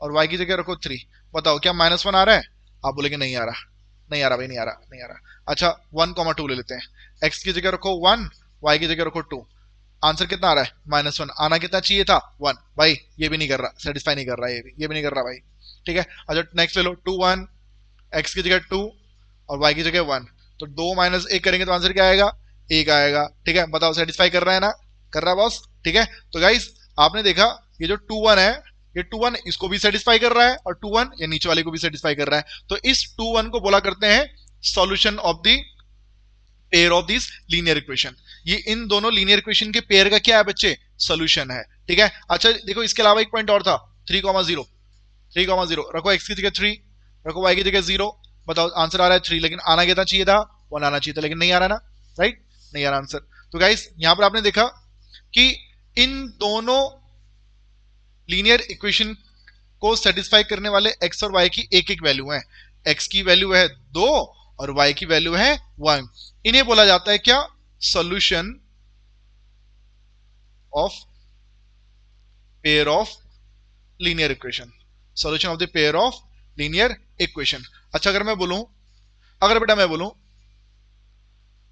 और y की जगह रखो 3, बताओ क्या -1 आ रहा है? आप बोलेंगे नहीं आ रहा, नहीं आ रहा भाई, नहीं आ रहा, नहीं आ रहा। अच्छा 1,2 ले लेते हैं, x की जगह रखो 1, y की जगह रखो 2, आंसर कितना आ रहा है? -1। आना कितना चाहिए था? 1। भाई ये भी नहीं कर रहा, सेटिस्फाई नहीं कर रहा, ये भी नहीं कर रहा भाई, ठीक है। अच्छा नेक्स्ट ले लो 2 1, x की जगह 2 और y की जगह 1, तो 2 माइनस 1 करेंगे तो आंसर क्या आएगा? 1 आएगा, ठीक है। बताओ सेटिस्फाई कर रहा है ना? कर रहा है बॉस, ठीक है। तो गाइस आपने देखा ये जो 2 1 है, ये 2 1 इसको भी सेटिस्फाई कर रहा है और 2 1 ये नीचे वाले को भी सेटिस्फाई कर रहा है, तो इस 2 1 को बोला करते हैं solution of the pair of this linear equation. ये इन दोनों लीनियर इक्वेशन के पेयर का क्या है बच्चे? सॉल्यूशन है, ठीक है। अच्छा देखो इसके अलावा एक पॉइंट और था, 3,0, 3,0 रखो, x की जगह 3 रखो, y की जगह 0, बताओ आंसर आ रहा है 3, लेकिन आना कितना चाहिए था? 1 आना चाहिए था, लेकिन नहीं आ रहा ना, राइट? नहीं आ रहा आंसर। तो गाइस यहां पर आपने देखा कि इन दोनों लीनियर इक्वेशन को सेटिस्फाई करने वाले x और y की एक एक वैल्यू है, x की वैल्यू है 2 और y की वैल्यू है 1। इन्हें बोला जाता है क्या? Solution of pair of linear equation, solution of the pair of linear equation. अच्छा अगर मैं बोलूं, अगर बेटा मैं बोलूं,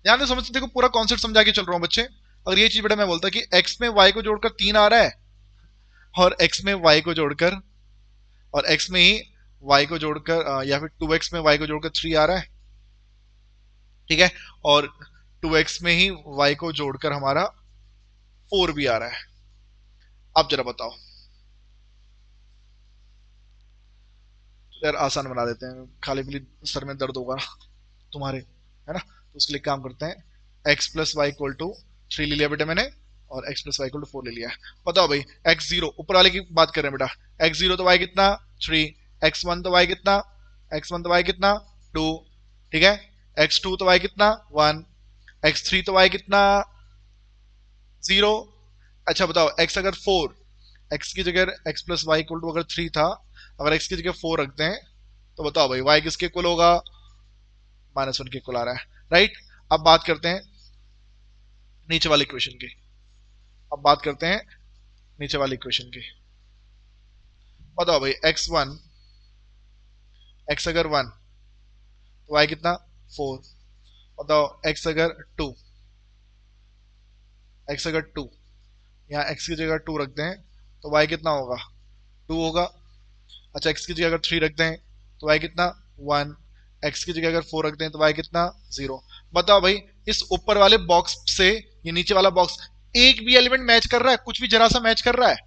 ध्यान से समझते, देखो पूरा कॉन्सेप्ट समझा के चल रहा हूं बच्चे। अगर ये चीज बेटा मैं बोलता कि x में y को जोड़कर 3 आ रहा है और x में y को जोड़कर, और x में ही y को जोड़कर या फिर 2x में y को जोड़कर 3 आ रहा है, ठीक है, और 2x में ही y को जोड़कर हमारा 4 भी आ रहा है। अब जरा बताओ यार, आसान बना देते हैं, खाली पीली सर में दर्द होगा तुम्हारे, है ना? तो उसके लिए काम करते हैं, x plus y equal to 3 ले लिया बेटा मैंने, और x plus y equal to 4 ले लिया। बताओ भाई x0 ऊपर वाले की बात कर रहे हैं बेटा, x0 तो y कितना? 3, x1 तो y कितना? x1 तो y कितना? 2, ठीक है, x2 तो y कितना? 1, x3 तो y कितना? 0। अच्छा बताओ x अगर 4, x की जगह x plus y equal to अगर 3 था, अगर x की जगह 4 रखते हैं, तो बताओ भाई y किसके इक्वल होगा? -1 के इक्वल आ रहा है, राइट? अब बात करते हैं नीचे वाली इक्वेशन की, अब बात करते हैं नीचे वाली इक्वेशन की। बताओ भाई x1, x अगर 1 तो y कितना? 4। बताओ x अगर 2, x अगर 2, यहाँ x की जगह 2 रखते हैं तो y कितना होगा? 2 होगा। अच्छा x की जगह अगर 3 रखते हैं तो y कितना? 1, x की जगह अगर 4 रखते हैं तो y कितना? 0। बताओ भाई इस ऊपर वाले बॉक्स से ये नीचे वाला बॉक्स एक भी एलिमेंट मैच कर रहा है? कुछ भी जरा सा मैच कर रहा है?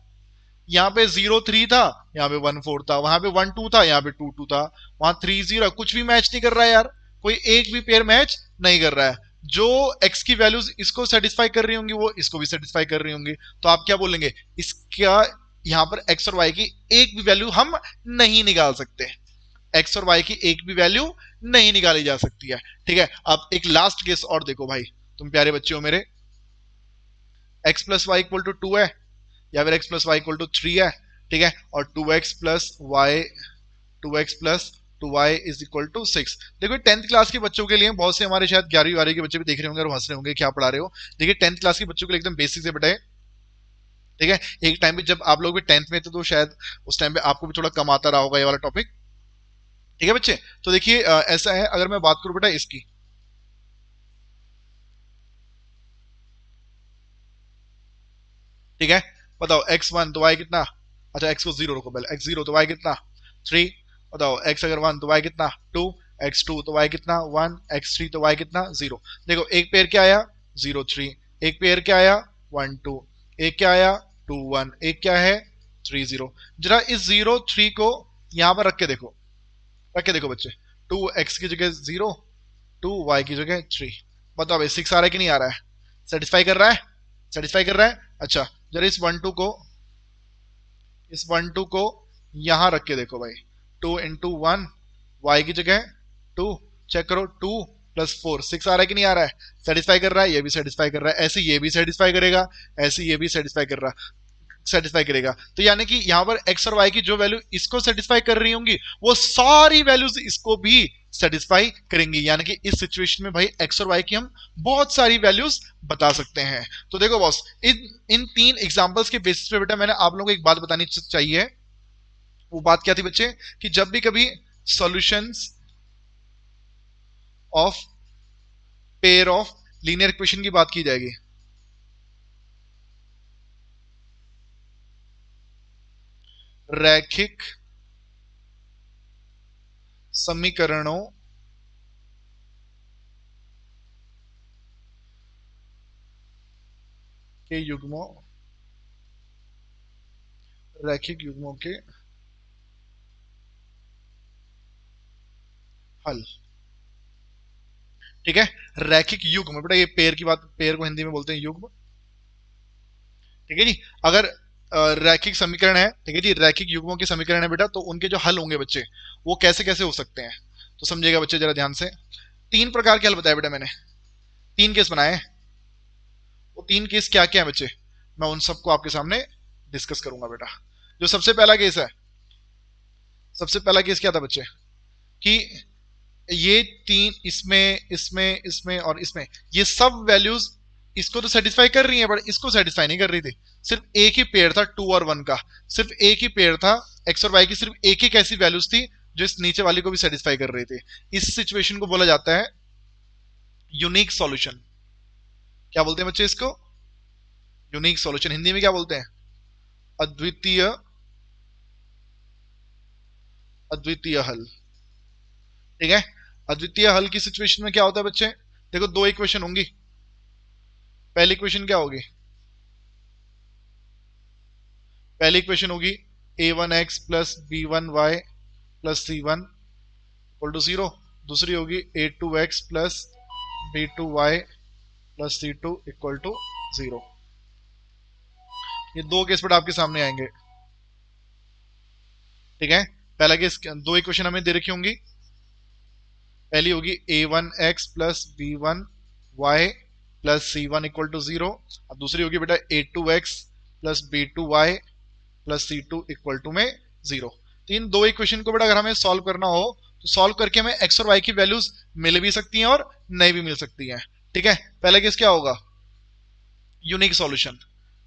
यहाँ पे 0 3 था, यहाँ पे 1 4 था, वहां पे 1 2 था, यहाँ पे 2 2 था, वहां 3 0, कुछ भी मैच नहीं कर रहा है यार, कोई एक भी पेयर मैच नहीं कर रहा है। जो x की वैल्यूज इसको सेटिस्फाई कर रही होंगी वो इसको भी सेटिस्फाई कर रही होंगी, तो आप क्या बोलेंगे, इसका यहां पर x और y की एक भी वैल्यू हम नहीं निकाल सकते, x और y की एक भी वैल्यू नहीं निकाली जा सकती है। ठीक है, अब एक लास्ट केस और देखो भाई, तुम प्यारे बच्चे हो मेरे, x plus y equal to 2 है या फिर x plus y equal to 3 है। ठीक है, और 2x plus y, 2x plus 2y is equal to 6। देखो 10th क्लास के बच्चों के लिए, बहुत से हमारे शायद 11वीं 12वीं के बच्चे भी देख रहे होंगे और हंस रहे होंगे क्या पढ़ा रहे हो। देखिए 10th क्लास के बच्चों के लिए एकदम बेसिक से बताए। ठीक है, एक टाइम पे जब आप लोग भी 10th में थे तो शायद उस टाइम पे आपको भी थोड़ा कम आता रहा होगा ये वाला टॉपिक। ठीक है बच्चे, तो देखिए ऐसा है, अगर मैं बात करूं बेटा इसकी, ठीक है, बताओ x1 तो y कितना, अच्छा x को जीरो रखो पहले, x0 तो y कितना 3, बताओ x अगर 1 तो y कितना 2, x2 तो y कितना 1, x3 तो y कितना 0। देखो एक पेयर क्या आया 0 3, एक पेयर क्या आया 1 2, एक क्या आया 2 1, एक क्या है 3 0। जरा इस 0 3 को यहां पर रख के देखो, रख के देखो बच्चे, 2x की जगह 0, 2y की जगह 3, बताओ भाई 6 आ रहा है कि नहीं आ रहा है, सेटिस्फाई कर रहा है, सेटिस्फाई कर रहा है। अच्छा जरा इस वन टू को यहां रख के देखो भाई, 2 into 1, वाई की जगह 2, चेक करो 2 + 4 6 आ रहा है कि नहीं आ रहा है, सेटिस्फाई कर रहा है, ये भी सेटिस्फाई कर रहा है, ऐसे ये भी सेटिस्फाई करेगा, ऐसे ये भी सेटिस्फाई कर रहा, सेटिस्फाई करेगा। तो यानी कि यहां पर एक्स और वाई की जो वैल्यू इसको सेटिस्फाई कर रही होंगी वो सारी वैल्यूज इसको भी सेटिस्फाई करेंगी, यानी कि इस सिचुएशन में भाई एक्स और वाई की हम बहुत सारी वैल्यूज बता सकते हैं। तो देखो बॉस, इन इन 3 एग्जांपल्स के बेसिस पे बेटा मैंने आप लोगों को एक बात बतानी चाहिए। वो बात क्या थी बच्चे, कि जब भी कभी solutions of pair of linear equation की बात की जाएगी, रैखिक समीकरणों के युग्मों, रैखिक युग्मों के हल। ठीक है, रैखिक युग्म बेटा, ये पेयर की बात, पेयर को हिंदी में बोलते हैं युग्म। ठीक है जी, अगर रैखिक समीकरण है, ठीक है जी, रैखिक युग्मों के समीकरण है बेटा, तो उनके जो हल होंगे बच्चे वो कैसे कैसे हो सकते हैं, तो समझिएगा बच्चे जरा ध्यान से। 3 प्रकार के हल बताए बेटा मैंने, 3 केस बनाए। वो 3 केस क्या क्या है बच्चे, मैं उन सबको आपके सामने डिस्कस करूंगा बेटा। जो सबसे पहला केस है, सबसे पहला केस क्या था बच्चे, कि ये 3 इसमें इसमें इसमें और इसमें, ये सब वैल्यूज इसको तो सेटिस्फाई कर रही है बट इसको सेटिस्फाई नहीं कर रही थी। सिर्फ एक ही पेयर था 2 और 1 का, सिर्फ एक ही पेयर था, एक्स और वाई की सिर्फ एक एक ऐसी वैल्यूज थी जो इस नीचे वाली को भी सेटिस्फाई कर रही थी। इस सिचुएशन को बोला जाता है यूनिक सॉल्यूशन। क्या बोलते हैं बच्चे इसको, यूनिक सॉल्यूशन। हिंदी में क्या बोलते हैं, अद्वितीय, अद्वितीय हल। ठीक है, अद्वितीय हल की सिचुएशन में क्या होता है बच्चे, देखो 2 इक्वेशन होंगी। पहली इक्वेशन क्या होगी, पहली इक्वेशन होगी a1x plus b1y plus c1 equal to 0। दूसरी होगी a2x plus b2y plus c2 equal to 0। ये 2 केस पर आपके सामने आएंगे। ठीक है, पहला केस, 2 इक्वेशन हमें दे रखी होंगी। पहली होगी a1x plus b1y plus c1 equal to 0, और दूसरी होगी बेटा a2x plus b2y plus c2 equal to में 0। तो इन 2 इक्वेशन को बेटा अगर हमें सॉल्व करना हो तो सॉल्व करके हमें x और y की वैल्यूज मिल भी सकती हैं और नहीं भी मिल सकती हैं। ठीक है, पहला केस क्या होगा, यूनिक सॉल्यूशन।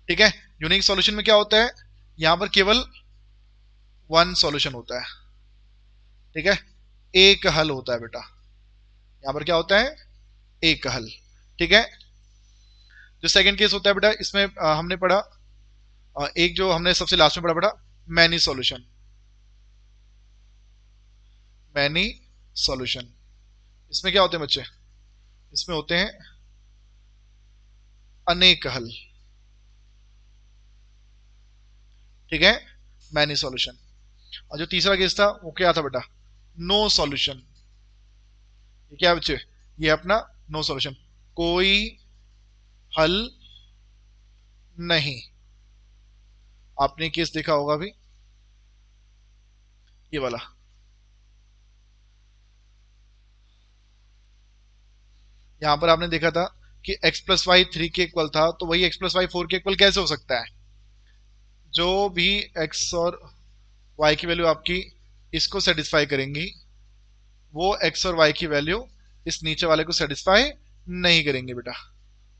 ठीक है, यूनिक सॉल्यूशन में क्या होता है, यहां पर केवल 1 सॉल्यूशन होता है। ठीक है, एक हल होता है बेटा, यहां पर क्या होता है, एक हल। ठीक है, जो सेकंड केस होता है बेटा, इसमें हमने पढ़ा एक जो हमने सबसे लास्ट में पढ़ा बेटा, मैनी सॉल्यूशन, मैनी सॉल्यूशन। इसमें क्या होते हैं बच्चे, इसमें होते हैं अनेक हल। ठीक है, मैनी सॉल्यूशन। और जो तीसरा केस था वो क्या था बेटा, नो सॉल्यूशन। ये क्या है बच्चे, ये अपना नो सॉल्यूशन, कोई हल नहीं। आपने केस देखा होगा अभी, ये वाला, यहां पर आपने देखा था कि x प्लस वाई 3 के इक्वल था, तो वही x प्लस वाई 4 के इक्वल कैसे हो सकता है? जो भी x और y की वैल्यू आपकी इसको सेटिस्फाई करेंगी, वो x और y की वैल्यू इस नीचे वाले को सेटिस्फाई नहीं करेंगे बेटा।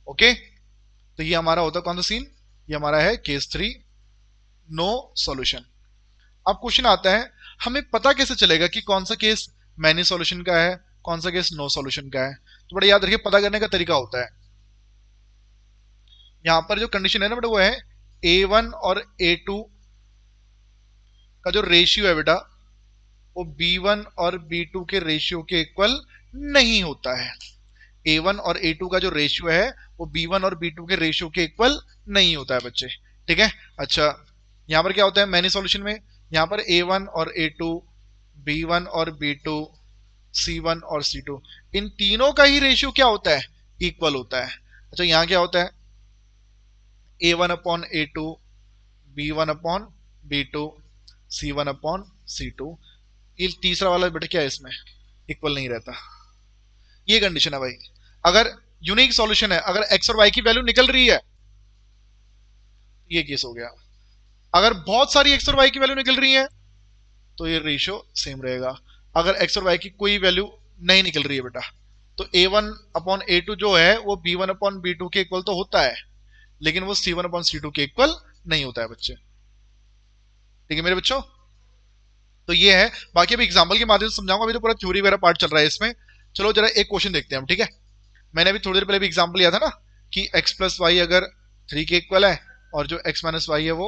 ओके, तो ये हमारा होता कौन सा सीन, ये हमारा है केस 3, नो सॉल्यूशन। अब क्वेश्चन आता है, हमें पता कैसे चलेगा कि कौन सा केस मैनी सॉल्यूशन का है, कौन सा केस नो सॉल्यूशन का है? तो बड़ा याद रखिए, पता करने का तरीका होता है, यहां पर जो कंडीशन है ना बेटा, वो है A1 और A2 का जो रेशियो है बेटा, वो B1 और B2 के रेशियो के इक्वल नहीं होता है। A1 और A2 का जो रेशियो है, वो B1 और B2 के रेशियो के इक्वल नहीं होता है बच्चे। ठीक है, अच्छा, यहां पर क्या होता है मैनी सॉल्यूशन में, यहां पर A1 और A2, B1 और B2, C1 और C2, इन तीनों का ही रेशियो क्या होता है, इक्वल होता है। अच्छा, यहां क्या होता है, A1/A2, B1/B2, C1/C2, ये तीसरा वाला बेटा क्या है, इसमें इक्वल नहीं रहता। ये कंडीशन है भाई। अगर यूनिक सॉल्यूशन है, अगर एक्स और वाई की वैल्यू निकल रही है, ये केस हो गया। अगर बहुत सारी एक्स और वाई की वैल्यू निकल रही है, तो ये रेशियो सेम रहेगा। अगर एक्स और वाई की कोई वैल्यू नहीं निकल रही है बेटा, तो A1/A2 जो है वो B1/B2 के इक्वल तो होता है, लेकिन वो C1/C2 के इक्वल नहीं होता है बच्चे। ठीक है मेरे बच्चों, तो ये है। बाकी अभी एग्जाम्पल के माध्यम से समझाऊंगा, अभी तो पूरा थ्योरी वगैरह पार्ट चल रहा है इसमें। चलो जरा एक क्वेश्चन देखते हैं हम, ठीक है। मैंने अभी थोड़ी देर पहले भी एग्जाम्पल लिया था ना, कि x प्लस वाई अगर 3 के इक्वल है, और जो x माइनस वाई है वो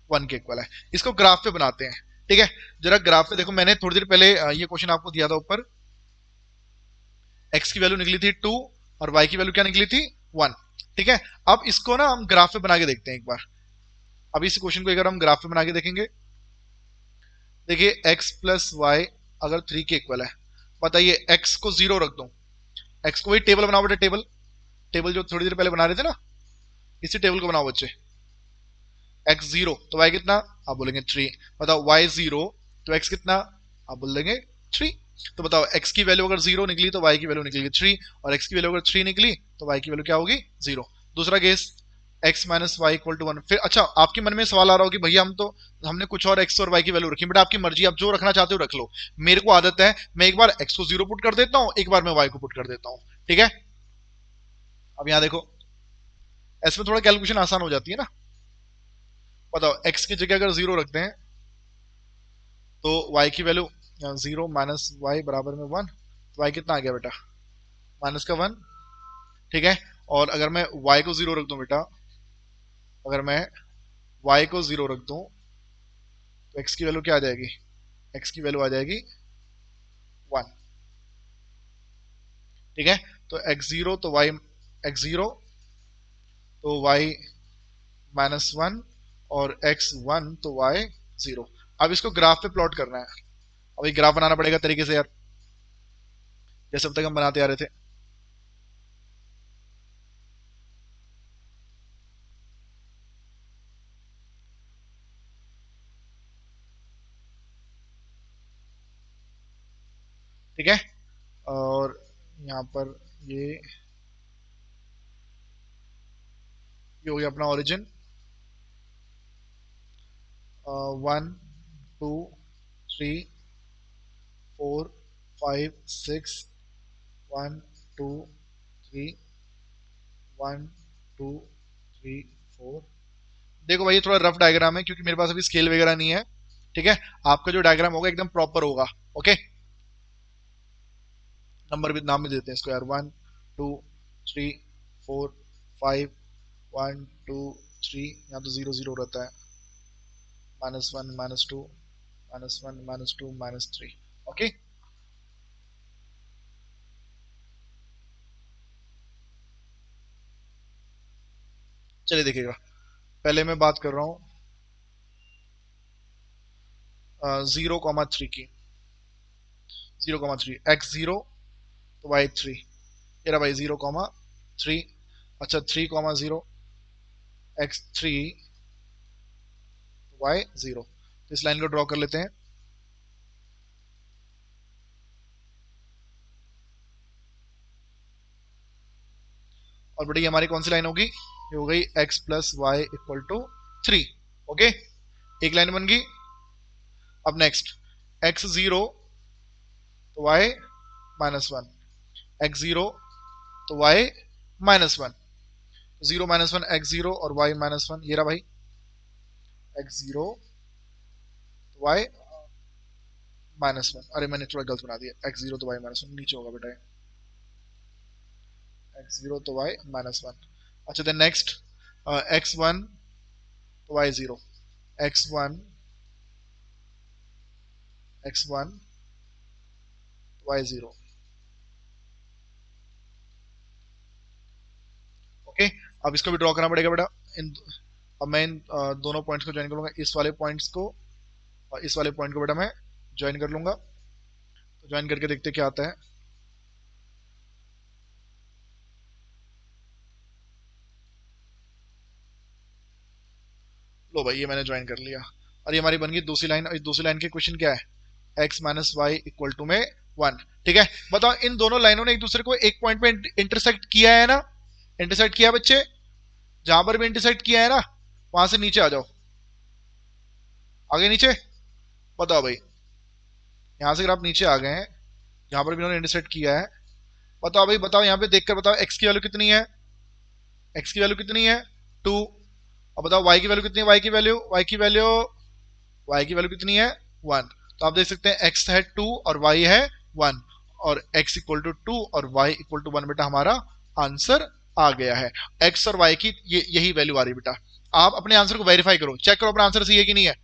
1 के इक्वल है। इसको ग्राफ पे बनाते हैं, ठीक है। जरा ग्राफ पे देखो, मैंने थोड़ी देर पहले ये क्वेश्चन आपको दिया था ऊपर, x की वैल्यू निकली थी 2 और y की वैल्यू क्या निकली थी 1। ठीक है, अब इसको ना हम ग्राफ पे बना के देखते हैं एक बार। अब इस क्वेश्चन को अगर हम ग्राफ पे बना के देखेंगे, देखिए x प्लस वाई अगर 3 के इक्वल है, बताइए x को 0 रख दो, x को वही टेबल बनाओ बेटा, टेबल टेबल जो थोड़ी देर पहले बना रहे थे ना, इसी टेबल को बनाओ बच्चे। x 0 तो y कितना, आप बोलेंगे 3। बताओ y 0 तो x कितना, आप बोल देंगे 3। तो बताओ x की वैल्यू अगर 0 निकली तो y की वैल्यू निकलेगी 3, और x की वैल्यू अगर 3 निकली तो y की वैल्यू क्या होगी 0। दूसरा case, x minus y equal to 1। फिर अच्छा, आपके मन में सवाल आ रहा हो कि भैया हम तो, हमने कुछ और x और y की वैल्यू रखी। बेटा आपकी मर्जी, आप जो रखना चाहते हो रख लो। मेरे को आदत है, मैं एक बार x को 0 पुट कर देता हूँ, एक बार मैं y को पुट कर देता हूँ। ठीक है, अब यहां देखो, इसमें थोड़ा कैलकुलेशन आसान हो जाती है ना। बताओ x की जगह अगर 0 रखते हैं, तो y की वैल्यू 0 माइनस वाई बराबर में 1, तो y कितना आ गया बेटा, माइनस का 1। ठीक है, और अगर मैं y को 0 रख दूं बेटा, अगर मैं y को 0 रख दूं, तो x की वैल्यू क्या आ जाएगी, x की वैल्यू आ जाएगी 1। ठीक है, तो x0 तो y, x0 तो y माइनस 1, और x1 तो y 0। अब इसको ग्राफ पे प्लॉट करना है। अब ये ग्राफ बनाना पड़ेगा तरीके से यार, जैसे अब तक हम बनाते आ रहे थे। ठीक है, और यहाँ पर ये हो गया अपना ओरिजिन, 1 2 3 4 5 6, 1 2 3, 1 2 3 4। देखो भाई ये थोड़ा रफ डायग्राम है, क्योंकि मेरे पास अभी स्केल वगैरह नहीं है। ठीक है, आपका जो डायग्राम होगा एकदम प्रॉपर होगा। ओके, नंबर भी, नाम भी देते हैं इसको यार, 1 2 3 4 5, 1 2 3, यहाँ तो 0 0 रहता है, -1 -2, -1 -2 -3। ओके, चलिए देखिएगा, पहले मैं बात कर रहा हूँ 0,3 की, 0,3, x 0 तो वाई 3, ये रहा भाई 0,3। अच्छा 3,0 x3 y0, तो इस लाइन को ड्रॉ कर लेते हैं। और बेटा ये हमारी कौन सी लाइन होगी, ये हो गई x plus y equal to 3। Okay, एक लाइन बन गई। अब नेक्स्ट x0 तो y -1, x0 तो y -1, 0 -1 x0 और y -1, ये रहा भाई x0 तो y -1। अरे मैंने थोड़ा गलत बना दिया, x0 तो y -1 नीचे होगा बेटा, x0 तो y -1। अच्छा देन नेक्स्ट x1 तो y0, x1 तो y0। ओके, अब इसको भी ड्रॉ करना पड़ेगा बेटा। इन अब मैं इन दोनों पॉइंट्स को ज्वाइन करूंगा, इस वाले पॉइंट्स को और इस वाले पॉइंट को बेटा मैं ज्वाइन कर लूंगा। तो ज्वाइन करके देखते क्या आता है। लो भाई ये मैंने ज्वाइन कर लिया, और ये हमारी बन गई दूसरी लाइन। और इस दूसरी लाइन के क्वेश्चन क्या है, x minus y equal to में 1। ठीक है, बताओ इन दोनों लाइनों ने एक दूसरे को एक पॉइंट पे इंटरसेक्ट किया है ना, इंटरसेक्ट किया बच्चे, जहां पर भी इंटरसेक्ट किया है ना वहां से नीचे आ जाओ, आगे नीचे। बताओ भाई, यहां से अगर आप नीचे आ गए हैं जहां पर भी इन्होंने इंटरसेक्ट किया है, बताओ भाई, बताओ यहाँ पे देखकर बताओ x की वैल्यू कितनी है, x की वैल्यू कितनी है 2। अब बताओ y की वैल्यू कितनी है, y की वैल्यू कितनी है 1। तो आप देख सकते हैं x है 2 और y है 1, और x इक्वल टू 2 और y इक्वल टू 1 बेटा हमारा आंसर आ गया है। x और y की यही वैल्यू आ रही बेटा। आप अपने आंसर को वेरीफाई करो, चेक करो अपना आंसर सही है कि नहीं है।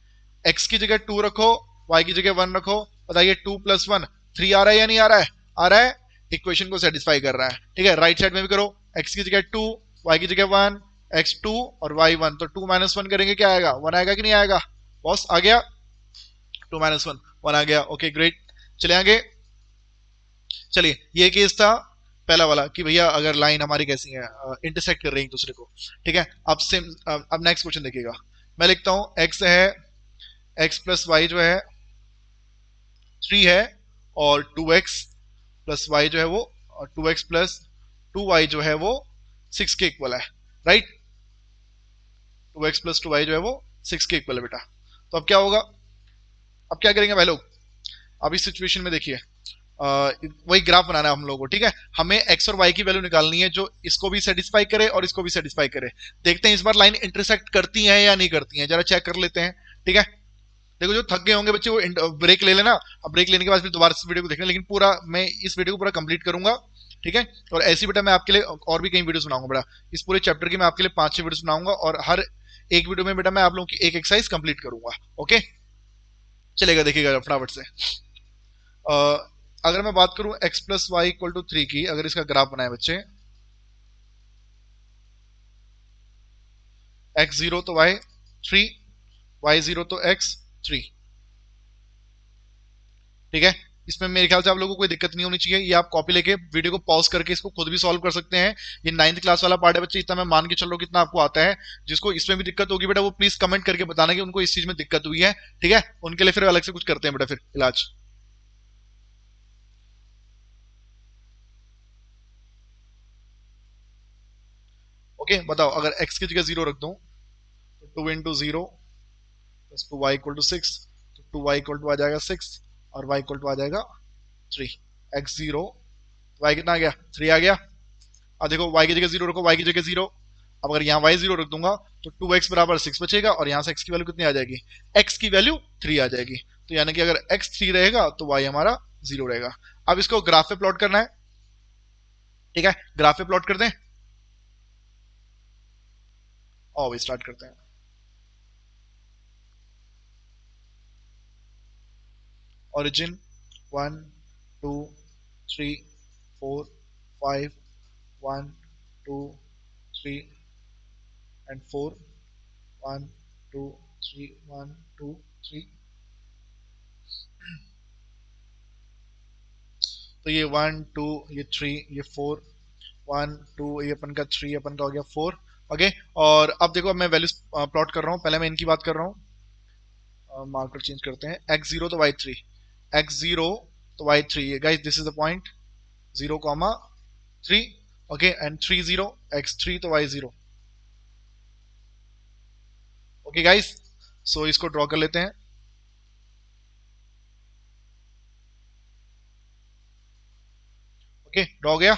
x की जगह 2 रखो, y की जगह 1 रखो, बताइए 2 प्लस 1 3 आ रहा है या नहीं आ रहा है, आ रहा है, इक्वेशन को सेटिस्फाई कर रहा है। ठीक है, राइट साइड में भी करो, x की जगह 2, y की जगह 1, x2 और y1, तो 2 -1 करेंगे क्या आएगा, 1 आएगा कि नहीं आएगा, बॉस आ गया, 2 -1 1 आ गया। ओके ग्रेट, चले आगे। चलिए ये केस था पहला वाला कि भैया अगर लाइन हमारी कैसी है, इंटरसेक्ट कर रही है एक दूसरे को। ठीक है, अब सेम, अब नेक्स्ट क्वेश्चन देखिएगा। मैं लिखता हूं x है, x प्लस वाई जो है 3 है, और 2x प्लस वाई जो है वो 2x प्लस 2y जो है वो 6 के इक्वल है, राइट। 2x प्लस 2y जो है वो 6 के इक्वल है बेटा। तो अब क्या होगा, अब क्या करेंगे भाई लोग, अब इस सिचुएशन में देखिए, वही ग्राफ बनाना है हम लोगों को। ठीक है, हमें x और y की वैल्यू निकालनी है जो इसको भी सेटिस्फाई करे और इसको भी सेटिस्फाई करे। देखते हैं इस बार लाइन इंटरसेक्ट करती है या नहीं करती है, जरा चेक कर लेते हैं। ठीक है, देखो जो थक गए होंगे बच्चे वो ब्रेक ले लेना, अब ब्रेक लेने के बाद फिर दोबारा इस वीडियो को देखना, लेकिन पूरा मैं इस वीडियो को पूरा कंप्लीट करूंगा। ठीक है, और ऐसी बेटा मैं आपके लिए और भी कई वीडियो बनाऊंगा बेटा, इस पूरे चैप्टर की मैं आपके लिए 5-6 वीडियो बनाऊंगा, और हर एक वीडियो में बेटा मैं आप लोगों की एक एक्सरसाइज कंप्लीट करूंगा। ओके, चलेगा, देखिएगा फटाफट से। अगर मैं बात करूं x plus y equal to 3 की, अगर इसका ग्राफ बनाए बच्चे, x0 तो y 3, y0 तो x3। ठीक है, इसमें मेरे ख्याल से आप लोगों को कोई दिक्कत नहीं होनी चाहिए। ये आप कॉपी लेके वीडियो को पॉज करके इसको खुद भी सॉल्व कर सकते हैं। ये 9th क्लास वाला पार्ट है बच्चे, इतना मैं मान के चल रहा हूँ कितना आपको आता है। जिसको इसमें भी दिक्कत होगी बेटा वो प्लीज कमेंट करके बताना कि उनको इस चीज में दिक्कत हुई है। ठीक है, उनके लिए फिर अलग से कुछ करते हैं बेटा फिर इलाज। ओके बताओ, अगर x की जगह 0 रख दूं तो 2 × 0 प्लस 2y इक्वल टू 6, तो 2y इक्वल टू आ जाएगा 6 और y इक्वल टू आ जाएगा 3। x0 y कितना आ गया, 3 आ गया। अब देखो y की जगह 0 रखो, y की जगह 0। अब अगर यहाँ y0 रख दूंगा तो 2x बराबर 6 बचेगा, और यहाँ से x की वैल्यू कितनी आ जाएगी, x की वैल्यू 3 आ जाएगी। तो यानी कि अगर x 3 रहेगा तो y हमारा 0 रहेगा। अब इसको ग्राफ पे प्लॉट करना है। ठीक है, ग्राफ पे प्लॉट कर दें, और स्टार्ट करते हैं। origin 1 2 3 4 5 1 2 3 and 4 1 2 3 1 2 3। तो ये 1 2 ये 3 ये 4, 1 2 ये अपन का 3 अपन का हो गया 4। ओके, और अब देखो, अब मैं वैल्यूज प्लॉट कर रहा हूँ, पहले मैं इनकी बात कर रहा हूँ। मार्कर चेंज करते हैं, x0 तो y3, x0 तो y3, ये guys this is the point 0, 3। Okay, and 3 0, x3 तो y0। ओके गाइस, सो इसको ड्रॉ कर लेते हैं। ओके, ड्रॉ गया,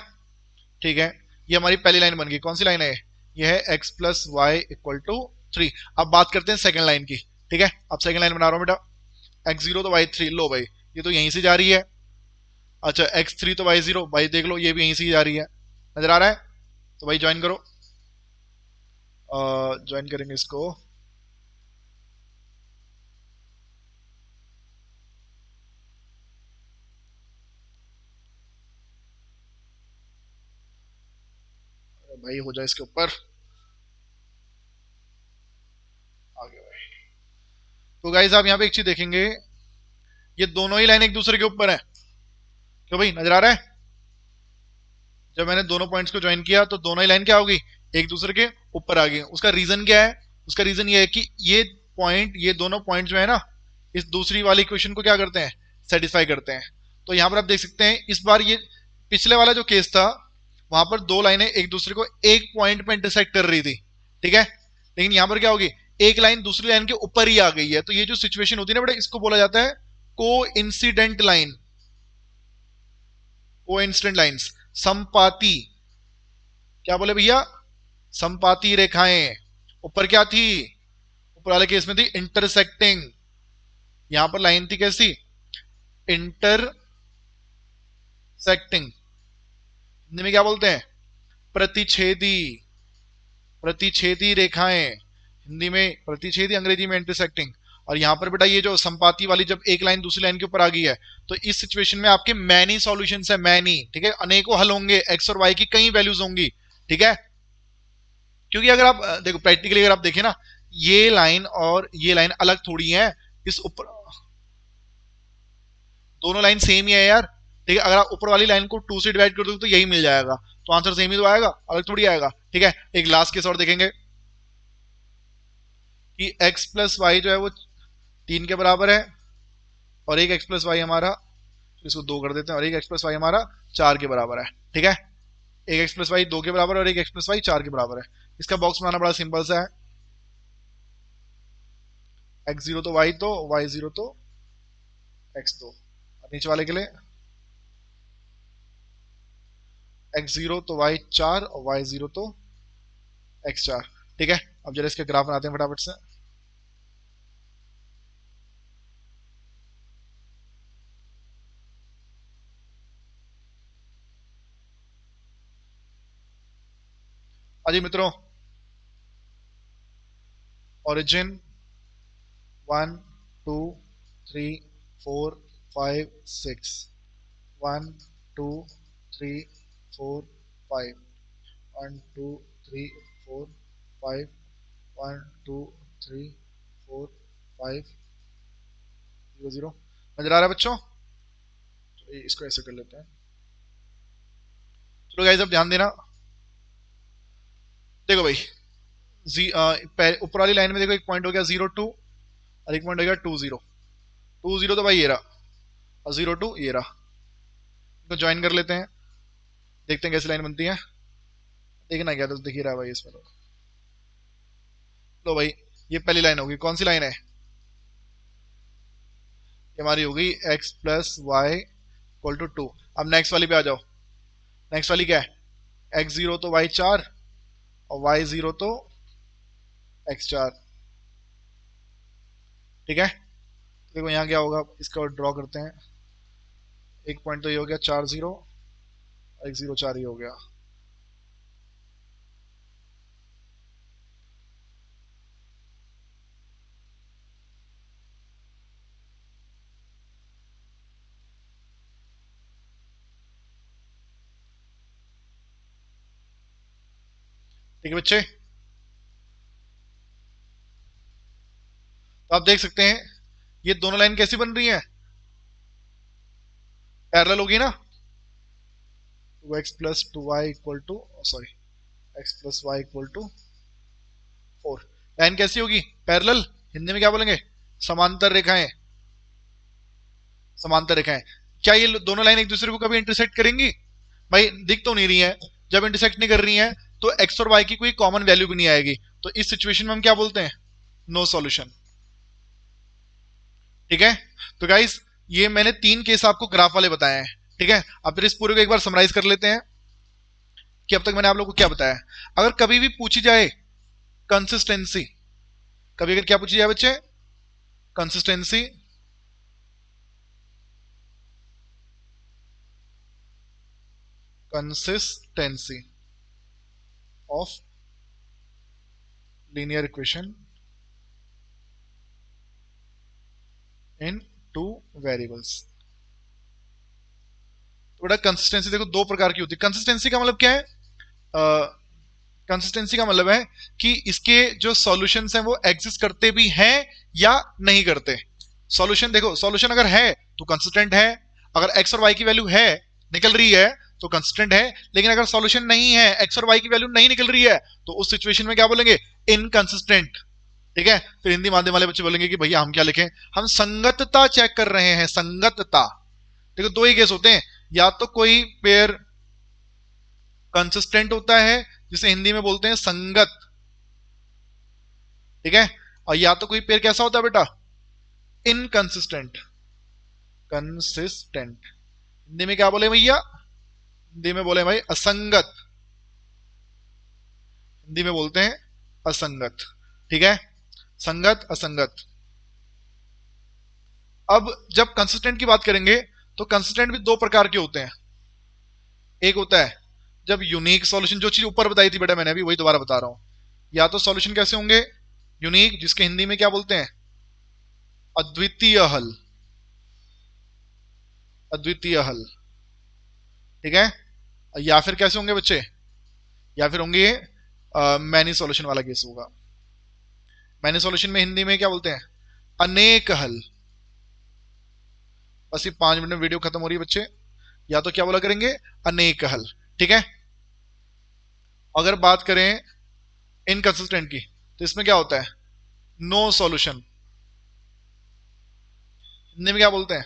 ठीक है। ये हमारी पहली लाइन बन गई, कौन सी लाइन है ये है x plus y equal to 3। अब बात करते हैं सेकंड लाइन की, ठीक है। अब सेकंड लाइन बना रहा हूं बेटा, x0 तो y3, लो भाई ये तो यहीं से जा रही है। अच्छा, x3 तो y0, भाई देख लो ये भी यहीं से ही जा रही है, नजर आ रहा है। तो भाई ज्वाइन करो, ज्वाइन करेंगे इसको। भाई हो जाए इसके ऊपर, आगे भाई। तो गाइज आप यहाँ पे एक चीज देखेंगे, ये दोनों ही लाइन एक दूसरे के ऊपर है, क्यों भाई, नजर आ रहा है। जब मैंने दोनों पॉइंट्स को ज्वाइन किया तो दोनों ही लाइन क्या होगी, एक दूसरे के ऊपर आ गई। उसका रीजन क्या है, उसका रीजन ये है कि ये पॉइंट, ये दोनों पॉइंट जो है ना, इस दूसरी वाली इक्वेशन को क्या करते हैं, सेटिस्फाई करते हैं। तो यहां पर आप देख सकते हैं, इस बार ये पिछले वाला जो केस था, वहां पर दो लाइनें एक दूसरे को एक पॉइंट पे इंटरसेक्ट कर रही थी, ठीक है। लेकिन यहां पर क्या होगी, एक लाइन दूसरी लाइन के ऊपर ही आ गई है। तो ये जो सिचुएशन होती है ना बेटा, इसको बोला जाता है को इंसिडेंट लाइन, को इंसिडेंट लाइन्स, संपाती। क्या बोले भैया, संपाती रेखाएं। ऊपर क्या थी, ऊपर वाले केस में थी इंटरसेक्टिंग, यहां पर लाइन थी कैसी, इंटरसेक्टिंग। हिंदी में क्या बोलते हैं, प्रतिच्छेदी, प्रतिच्छेदी रेखाएं, हिंदी में प्रतिच्छेदी, अंग्रेजी में इंटरसेक्टिंग। और यहां पर बेटा ये जो संपाती वाली, जब एक लाइन दूसरी लाइन के ऊपर आ गई है, तो इस सिचुएशन में आपके मैनी सॉल्यूशंस है, मैनी, ठीक है, अनेकों हल होंगे, एक्स और वाई की कई वैल्यूज होंगी, ठीक है। क्योंकि अगर आप देखो प्रैक्टिकली, अगर आप देखें ना, ये लाइन और ये लाइन अलग थोड़ी है, इस ऊपर दोनों लाइन सेम ही है यार, ठीक है। अगर आप ऊपर वाली लाइन को 2 से डिवाइड कर दो तो यही मिल जाएगा, तो आंसर सेम ही तो आएगा, अलग थोड़ी आएगा, ठीक है। एक लास्ट केस और देखेंगे कि x प्लस वाई जो है वो 3 के बराबर है, और एक x प्लस वाई हमारा, इसको 2 कर देते हैं, और एक x प्लस वाई हमारा 4 के बराबर है, ठीक है। एक x प्लस वाई 2 के बराबर है, और एक x प्लस वाई 4 के बराबर है। इसका बॉक्स बनाना बड़ा सिंपल सा है, x0 तो y तो, y0 तो x तो, नीचे वाले के लिए x0 तो y4 और y0 तो x4, ठीक है। अब जरा इसके ग्राफ बनाते हैं फटाफट से। अजी मित्रों, ओरिजिन 1 2 3 4 5 6, 1 2 3 4 5, 1 2 3 4 5, 1 2 3 4 5 0 0। नजर आ रहा है बच्चों, तो इसको ऐसे कर लेते हैं। चलो गाइस अब ध्यान देना, देखो भाई, ऊपर वाली लाइन में देखो, एक पॉइंट हो गया 0 2, और एक पॉइंट हो गया 2 0। 2 0 तो भाई ये रहा, और 0 2 ये रहा, तो ज्वाइन कर लेते हैं, देखते हैं कैसी लाइन बनती है। देखना क्या, तो दिख ही रहा है भाई इसमें तो। लो भाई, ये पहली लाइन होगी, कौन सी लाइन है, ये हमारी होगी x plus y equal to 2। अब नेक्स्ट वाली पे आ जाओ, नेक्स्ट वाली क्या है, x0 तो y4, और y0 तो x4, ठीक है। देखो यहाँ क्या होगा, इसका ड्रॉ करते हैं। एक पॉइंट तो ये हो गया 4 0, और 1 0 4 ही हो गया। ठीक है बच्चे, तो आप देख सकते हैं ये दोनों लाइन कैसी बन रही है, पैरेलल होगी ना। 2x plus 2y equal to, sorry, x plus y equal to 4। Line कैसी होगी? पैरेलल। हिंदी में क्या बोलेंगे? समांतर रेखाएं। समांतर रेखाएं। क्या ये दोनों लाइन एक दूसरे को कभी इंटरसेक्ट करेंगी? भाई दिख तो नहीं रही है। जब इंटरसेक्ट नहीं कर रही है तो x और y की कोई कॉमन वैल्यू भी नहीं आएगी। तो इस सिचुएशन में हम क्या बोलते हैं? No solution. ठीक है। तो गाइस ये मैंने 3 केस आपको ग्राफ वाले बताए हैं। ठीक है। अब फिर इस पूरे को एक बार समराइज कर लेते हैं कि अब तक मैंने आप लोगों को क्या बताया। अगर कभी भी पूछी जाए कंसिस्टेंसी, कभी अगर क्या पूछी जाए बच्चे? Consistency consistency of linear equation in two variables. तो बेटा कंसिस्टेंसी देखो दो प्रकार की होती है। कंसिस्टेंसी का मतलब क्या है? कंसिस्टेंसी का मतलब है कि इसके जो सॉल्यूशंस हैं वो एग्जिस्ट करते भी हैं या नहीं करते। सॉल्यूशन देखो, सॉल्यूशन अगर है तो कंसिस्टेंट है। अगर एक्स और वाई की वैल्यू है, निकल रही है, तो कंसिस्टेंट है। लेकिन अगर सॉल्यूशन नहीं है, एक्स और वाई की वैल्यू नहीं निकल रही है, तो उस सिचुएशन में क्या बोलेंगे? इनकंसिस्टेंट। ठीक है। फिर हिंदी माध्यम वाले बच्चे बोलेंगे कि भैया हम क्या लिखें? हम संगतता चेक कर रहे हैं, संगतता। देखो दो ही केस होते हैं, या तो कोई पेयर कंसिस्टेंट होता है जिसे हिंदी में बोलते हैं संगत। ठीक है। और या तो कोई पेयर कैसा होता है बेटा? इनकंसिस्टेंट। कंसिस्टेंट हिंदी में क्या बोले भैया? हिंदी में बोले भाई असंगत। हिंदी में बोलते हैं असंगत। ठीक है। संगत असंगत। अब जब कंसिस्टेंट की बात करेंगे तो कंसिस्टेंट भी दो प्रकार के होते हैं। एक होता है जब यूनिक सॉल्यूशन, जो चीज ऊपर बताई थी बेटा मैंने, अभी वही दोबारा बता रहा हूं। या तो सॉल्यूशन कैसे होंगे? यूनिक, जिसके हिंदी में क्या बोलते हैं? अद्वितीय हल। अद्वितीय हल। ठीक है। या फिर कैसे होंगे बच्चे? या फिर होंगे मैनी सॉल्यूशन वाला केस होगा। मैनी सॉल्यूशन में हिंदी में क्या बोलते हैं? अनेक हल। बस ये 5 मिनट में वीडियो खत्म हो रही है बच्चे। या तो क्या बोला करेंगे? अनेक हल। ठीक है। अगर बात करें इनकंसिस्टेंट की, तो इसमें क्या होता है? No solution. हिंदी में क्या बोलते हैं?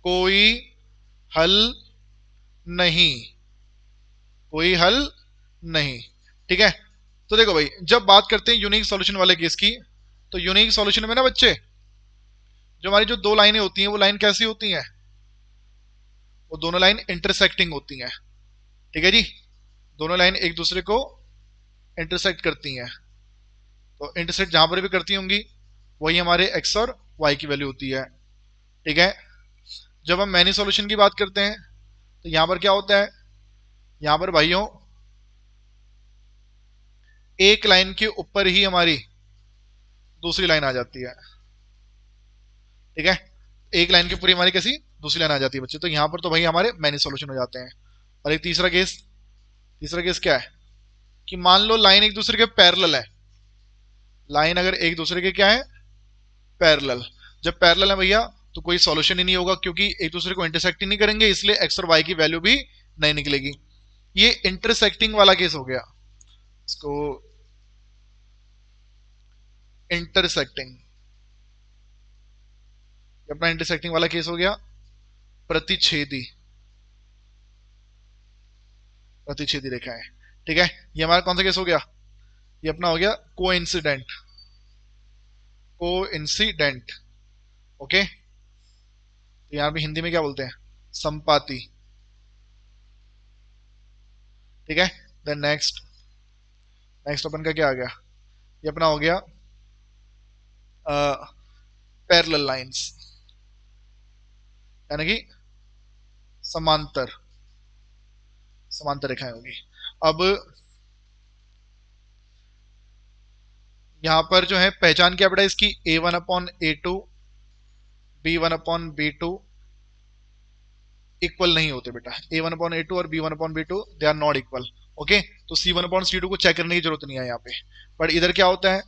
कोई हल नहीं। कोई हल नहीं। ठीक है। तो देखो भाई, जब बात करते हैं यूनिक सॉल्यूशन वाले केस की, तो यूनिक सॉल्यूशन में ना बच्चे, जो हमारी जो दो लाइनें होती हैं वो लाइन कैसी होती हैं? वो दोनों लाइन इंटरसेक्टिंग होती हैं। ठीक है जी। दोनों लाइन एक दूसरे को इंटरसेक्ट करती हैं। तो इंटरसेक्ट जहां पर भी करती होंगी वही हमारे एक्स और वाई की वैल्यू होती है। ठीक है। जब हम मैनी सॉल्यूशन की बात करते हैं तो यहां पर क्या होता है? यहां पर भाइयों एक लाइन के ऊपर ही हमारी दूसरी लाइन आ जाती है। ठीक है। एक लाइन के ऊपर ही हमारी कैसी दूसरी लाइन आ जाती है बच्चे। तो यहां पर तो भाई हमारे मैनी सॉल्यूशन हो जाते हैं। और एक तीसरा केस, तीसरा केस क्या है? कि मान लो लाइन एक दूसरे के पैरेलल है। लाइन अगर एक दूसरे के क्या है? पैरेलल। जब पैरेलल है भैया तो कोई सॉल्यूशन ही नहीं होगा, क्योंकि एक दूसरे को इंटरसेक्ट ही नहीं करेंगे, इसलिए एक्स और वाई की वैल्यू भी नहीं निकलेगी। ये इंटरसेक्टिंग वाला केस हो गया। इसको इंटरसेक्टिंग, अपना इंटरसेक्टिंग वाला केस हो गया। प्रतिच्छेदी, प्रतिच्छेदी रेखा है। ठीक है। ये हमारा कौन सा केस हो गया? ये अपना हो गया कोइंसिडेंट। कोइंसिडेंट। ओके। तो यहां भी हिंदी में क्या बोलते हैं? संपाती। ठीक है। देन नेक्स्ट, नेक्स्ट अपन का क्या आ गया? ये अपना हो गया पैरेलल लाइंस, यानी कि समांतर, समांतर रेखाएं होगी। अब यहां पर जो है पहचान क्या बेटा इसकी? A1/A2, B1/B2 इक्वल नहीं होते बेटा। A1/A2 और B1/B2 they are not equal. Okay. तो C1/C2 को चेक करने की जरूरत नहीं है यहाँ पे। बट इधर क्या होता है?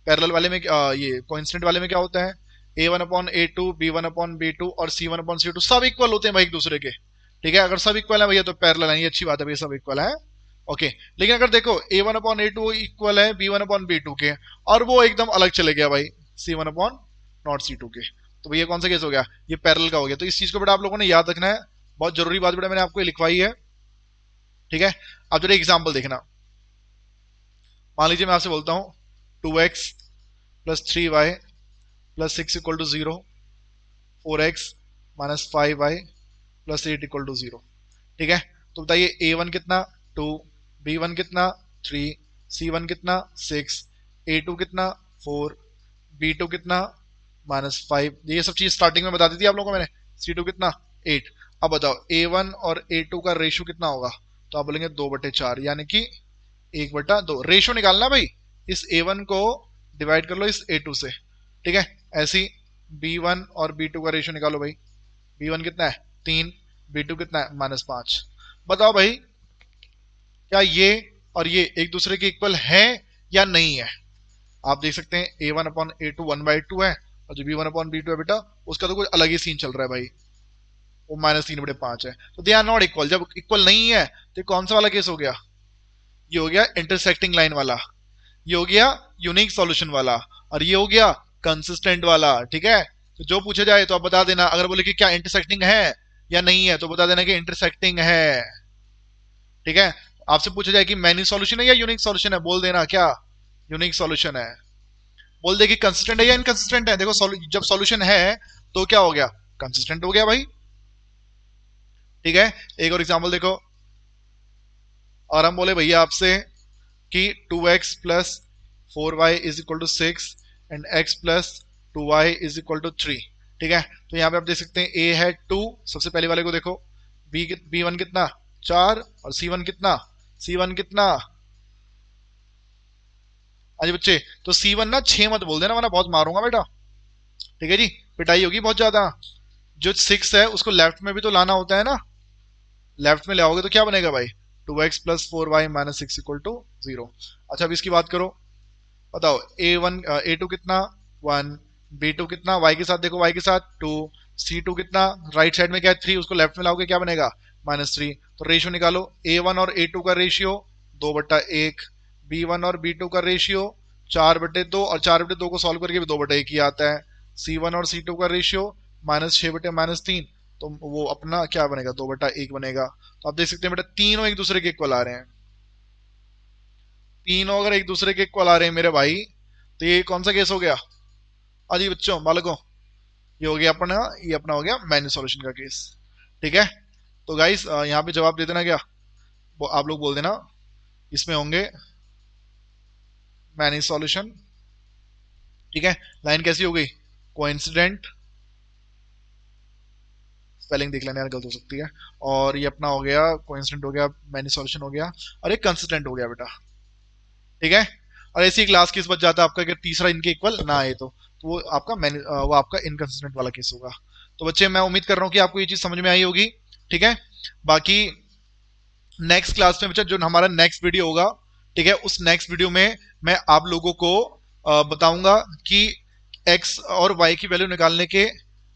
पैरेलल वाले में ये कोइंसिडेंट वाले में क्या होता है? A1/A2, B1/B2 और C1/C2 सब इक्वल होते हैं भाई एक दूसरे के। ठीक है, अगर सब इक्वल है भैया तो पैरेलल है, ये अच्छी बात है भैया, सब इक्वल है। ओके, लेकिन अगर देखो a1/a2 इक्वल है b1/b2 के, और वो एकदम अलग चले गया भाई c1/c2 के, तो भैया कौन सा केस हो गया, ये पैरेलल का हो गया। तो इस चीज को बेटा आप लोगों ने याद रखना है, बहुत जरूरी बात बेटा मैंने आपको ये लिखवाई है। ठीक है, अब जरा एग्जाम्पल देखना। मान लीजिए मैं आपसे बोलता हूँ 2x plus 3y plus 6 equal to 0, 4x minus 5y plus 8 equal to 0। ठीक है, तो बताइए a1 कितना 2, b1 कितना 3, c1 कितना 6, a2 कितना 4, b2 कितना -5। ये सब चीज स्टार्टिंग में बता दी थी आप लोगों को मैंने। c2 कितना 8। अब बताओ a1 और a2 का रेशियो कितना होगा, तो आप बोलेंगे 2/4, यानी कि 1/2। रेशियो निकालना भाई, इस a1 को डिवाइड कर लो इस a2 से। ठीक है, ऐसी b1 और b2 का रेशियो निकालो भाई। b1 कितना है 3, b2 कितना है -5। बताओ भाई क्या ये और ये एक दूसरे के इक्वल है या नहीं है। आप देख सकते हैं a1/a2 1/2 है, और जो b1/b2 है बेटा उसका तो कुछ अलग ही सीन चल रहा है भाई, वो -3/5 है। तो दे आर नॉट इक्वल। जब इक्वल नहीं है तो कौन सा वाला केस हो गया, ये हो गया इंटरसेक्टिंग लाइन वाला, ये हो गया यूनिक सॉल्यूशन वाला, और ये हो गया कंसिस्टेंट वाला। ठीक है, तो जो पूछा जाए तो आप बता देना, अगर बोले कि क्या इंटरसेक्टिंग है या नहीं है तो बता देना कि इंटरसेक्टिंग है। ठीक है, आपसे पूछा जाए कि मैनी सॉल्यूशन है या यूनिक सॉल्यूशन है, बोल देना क्या यूनिक सॉल्यूशन है। बोल दे कि कंसिस्टेंट है या इनकंसिस्टेंट है। देखो जब सॉल्यूशन है तो क्या हो गया, कंसिस्टेंट हो गया भाई। ठीक है, एक और एग्जांपल देखो, और हम बोले भैया आपसे कि 2x plus 4y is equal to 6 and x plus 2y is equal to 3। ठीक है, तो यहाँ पे आप देख सकते हैं a है 2, सबसे पहले वाले को देखो, b1 कितना 4, और c1 कितना, c1 कितना, अजी बच्चे तो c1 ना 6 मत बोल देना वरना बहुत मारूंगा बेटा। ठीक है जी, पिटाई होगी बहुत ज्यादा। जो 6 है उसको लेफ्ट में भी तो लाना होता है ना, लेफ्ट में ले आओगे तो क्या बनेगा भाई 2x plus 4y minus 6 equal to 0। अच्छा अब इसकी बात करो, बताओ a2 कितना 1, b2 कितना, y के साथ देखो y के साथ 2, c2 कितना, राइट साइड में क्या है 3, उसको लेफ्ट में लाओगे क्या बनेगा -3। तो रेशियो निकालो, a1 और a2 का रेशियो 2/1, b1 और b2 का रेशियो 4/2, और 4/2 को सॉल्व करके भी 2/1 ही आता है। c1 और c2 का रेशियो -6/-3, तो वो अपना क्या बनेगा 2/1 बनेगा। तो आप देख सकते हैं बेटा तीनों एक दूसरे के इक्वल आ रहे हैं। तीनों अगर एक दूसरे के इक्वल आ रहे हैं मेरे भाई, तो ये कौन सा केस हो गया, अजी बच्चों बालकों, ये हो गया अपना, ये अपना हो गया मैनी सॉल्यूशन का केस। ठीक है, तो गाइस यहाँ पे जवाब दे देना क्या, वो आप लोग बोल देना इसमें होंगे मैनी सॉल्यूशन। ठीक है, लाइन कैसी हो गई, कोइंसिडेंट, स्पेलिंग देख लेना यार गलत हो सकती है, और ये अपना हो गया कोइंसिडेंट हो गया, मैनी सॉल्यूशन हो गया, और एक कंसिस्टेंट हो गया बेटा। ठीक है, और ऐसी एक लास्ट केस बच जाता है आपका, अगर तीसरा इनके इक्वल ना आए तो वो आपका वो आपका इनकंसिस्टेंट वाला केस होगा। तो बच्चे मैं उम्मीद कर रहा हूँ कि आपको ये चीज समझ में आई होगी। ठीक है, बाकी नेक्स्ट क्लास में बच्चा जो हमारा नेक्स्ट वीडियो होगा, ठीक है, उस नेक्स्ट वीडियो में मैं आप लोगों को बताऊंगा कि एक्स और वाई की वैल्यू निकालने के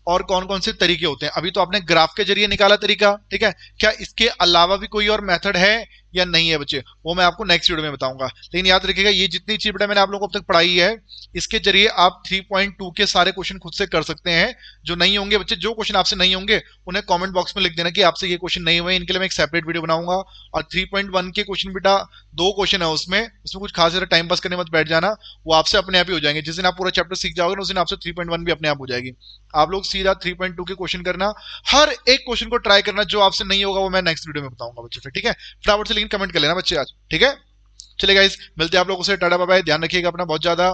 और कौन कौन से तरीके होते हैं। अभी तो आपने ग्राफ के जरिए निकाला तरीका, ठीक है, क्या इसके अलावा भी कोई और मेथड है या नहीं है बच्चे, वो मैं आपको नेक्स्ट वीडियो में बताऊंगा। लेकिन याद रखिएगा ये जितनी चीज बेटा मैंने आप लोगों को अब तक पढ़ाई है, इसके जरिए आप 3.2 के सारे क्वेश्चन खुद से कर सकते हैं। जो नहीं होंगे बच्चे, जो क्वेश्चन आपसे नहीं होंगे उन्हें कमेंट बॉक्स में लिख देना कि आपसे ये क्वेश्चन नहीं हुए, इनके लिए मैं एक सेपरेट वीडियो बनाऊंगा। और 3.1 के क्वेश्चन बेटा 2 क्वेश्चन है उसमें कुछ खास ज्यादा टाइम पास करने मत बैठ जाना, वो आपसे अपने आप ही हो जाएंगे। जिस दिन आप पूरा चैप्टर सीख जाओगे ना उस दिन आपसे 3.1 भी अपने आप हो जाएगी। आप लोग सीधा 3.2 के क्वेश्चन करना, हर एक क्वेश्चन को ट्राई करना, जो आपसे नहीं होगा वो मैं नेक्स्ट वीडियो में बताऊंगा बच्चे फिर। ठीक है, फटाफट से लेकिन कमेंट कर लेना बच्चे आज। ठीक है, चलिए गाइस मिलते हैं आप लोगों से, टाटा बाय बाय, ध्यान रखिएगा अपना बहुत ज्यादा।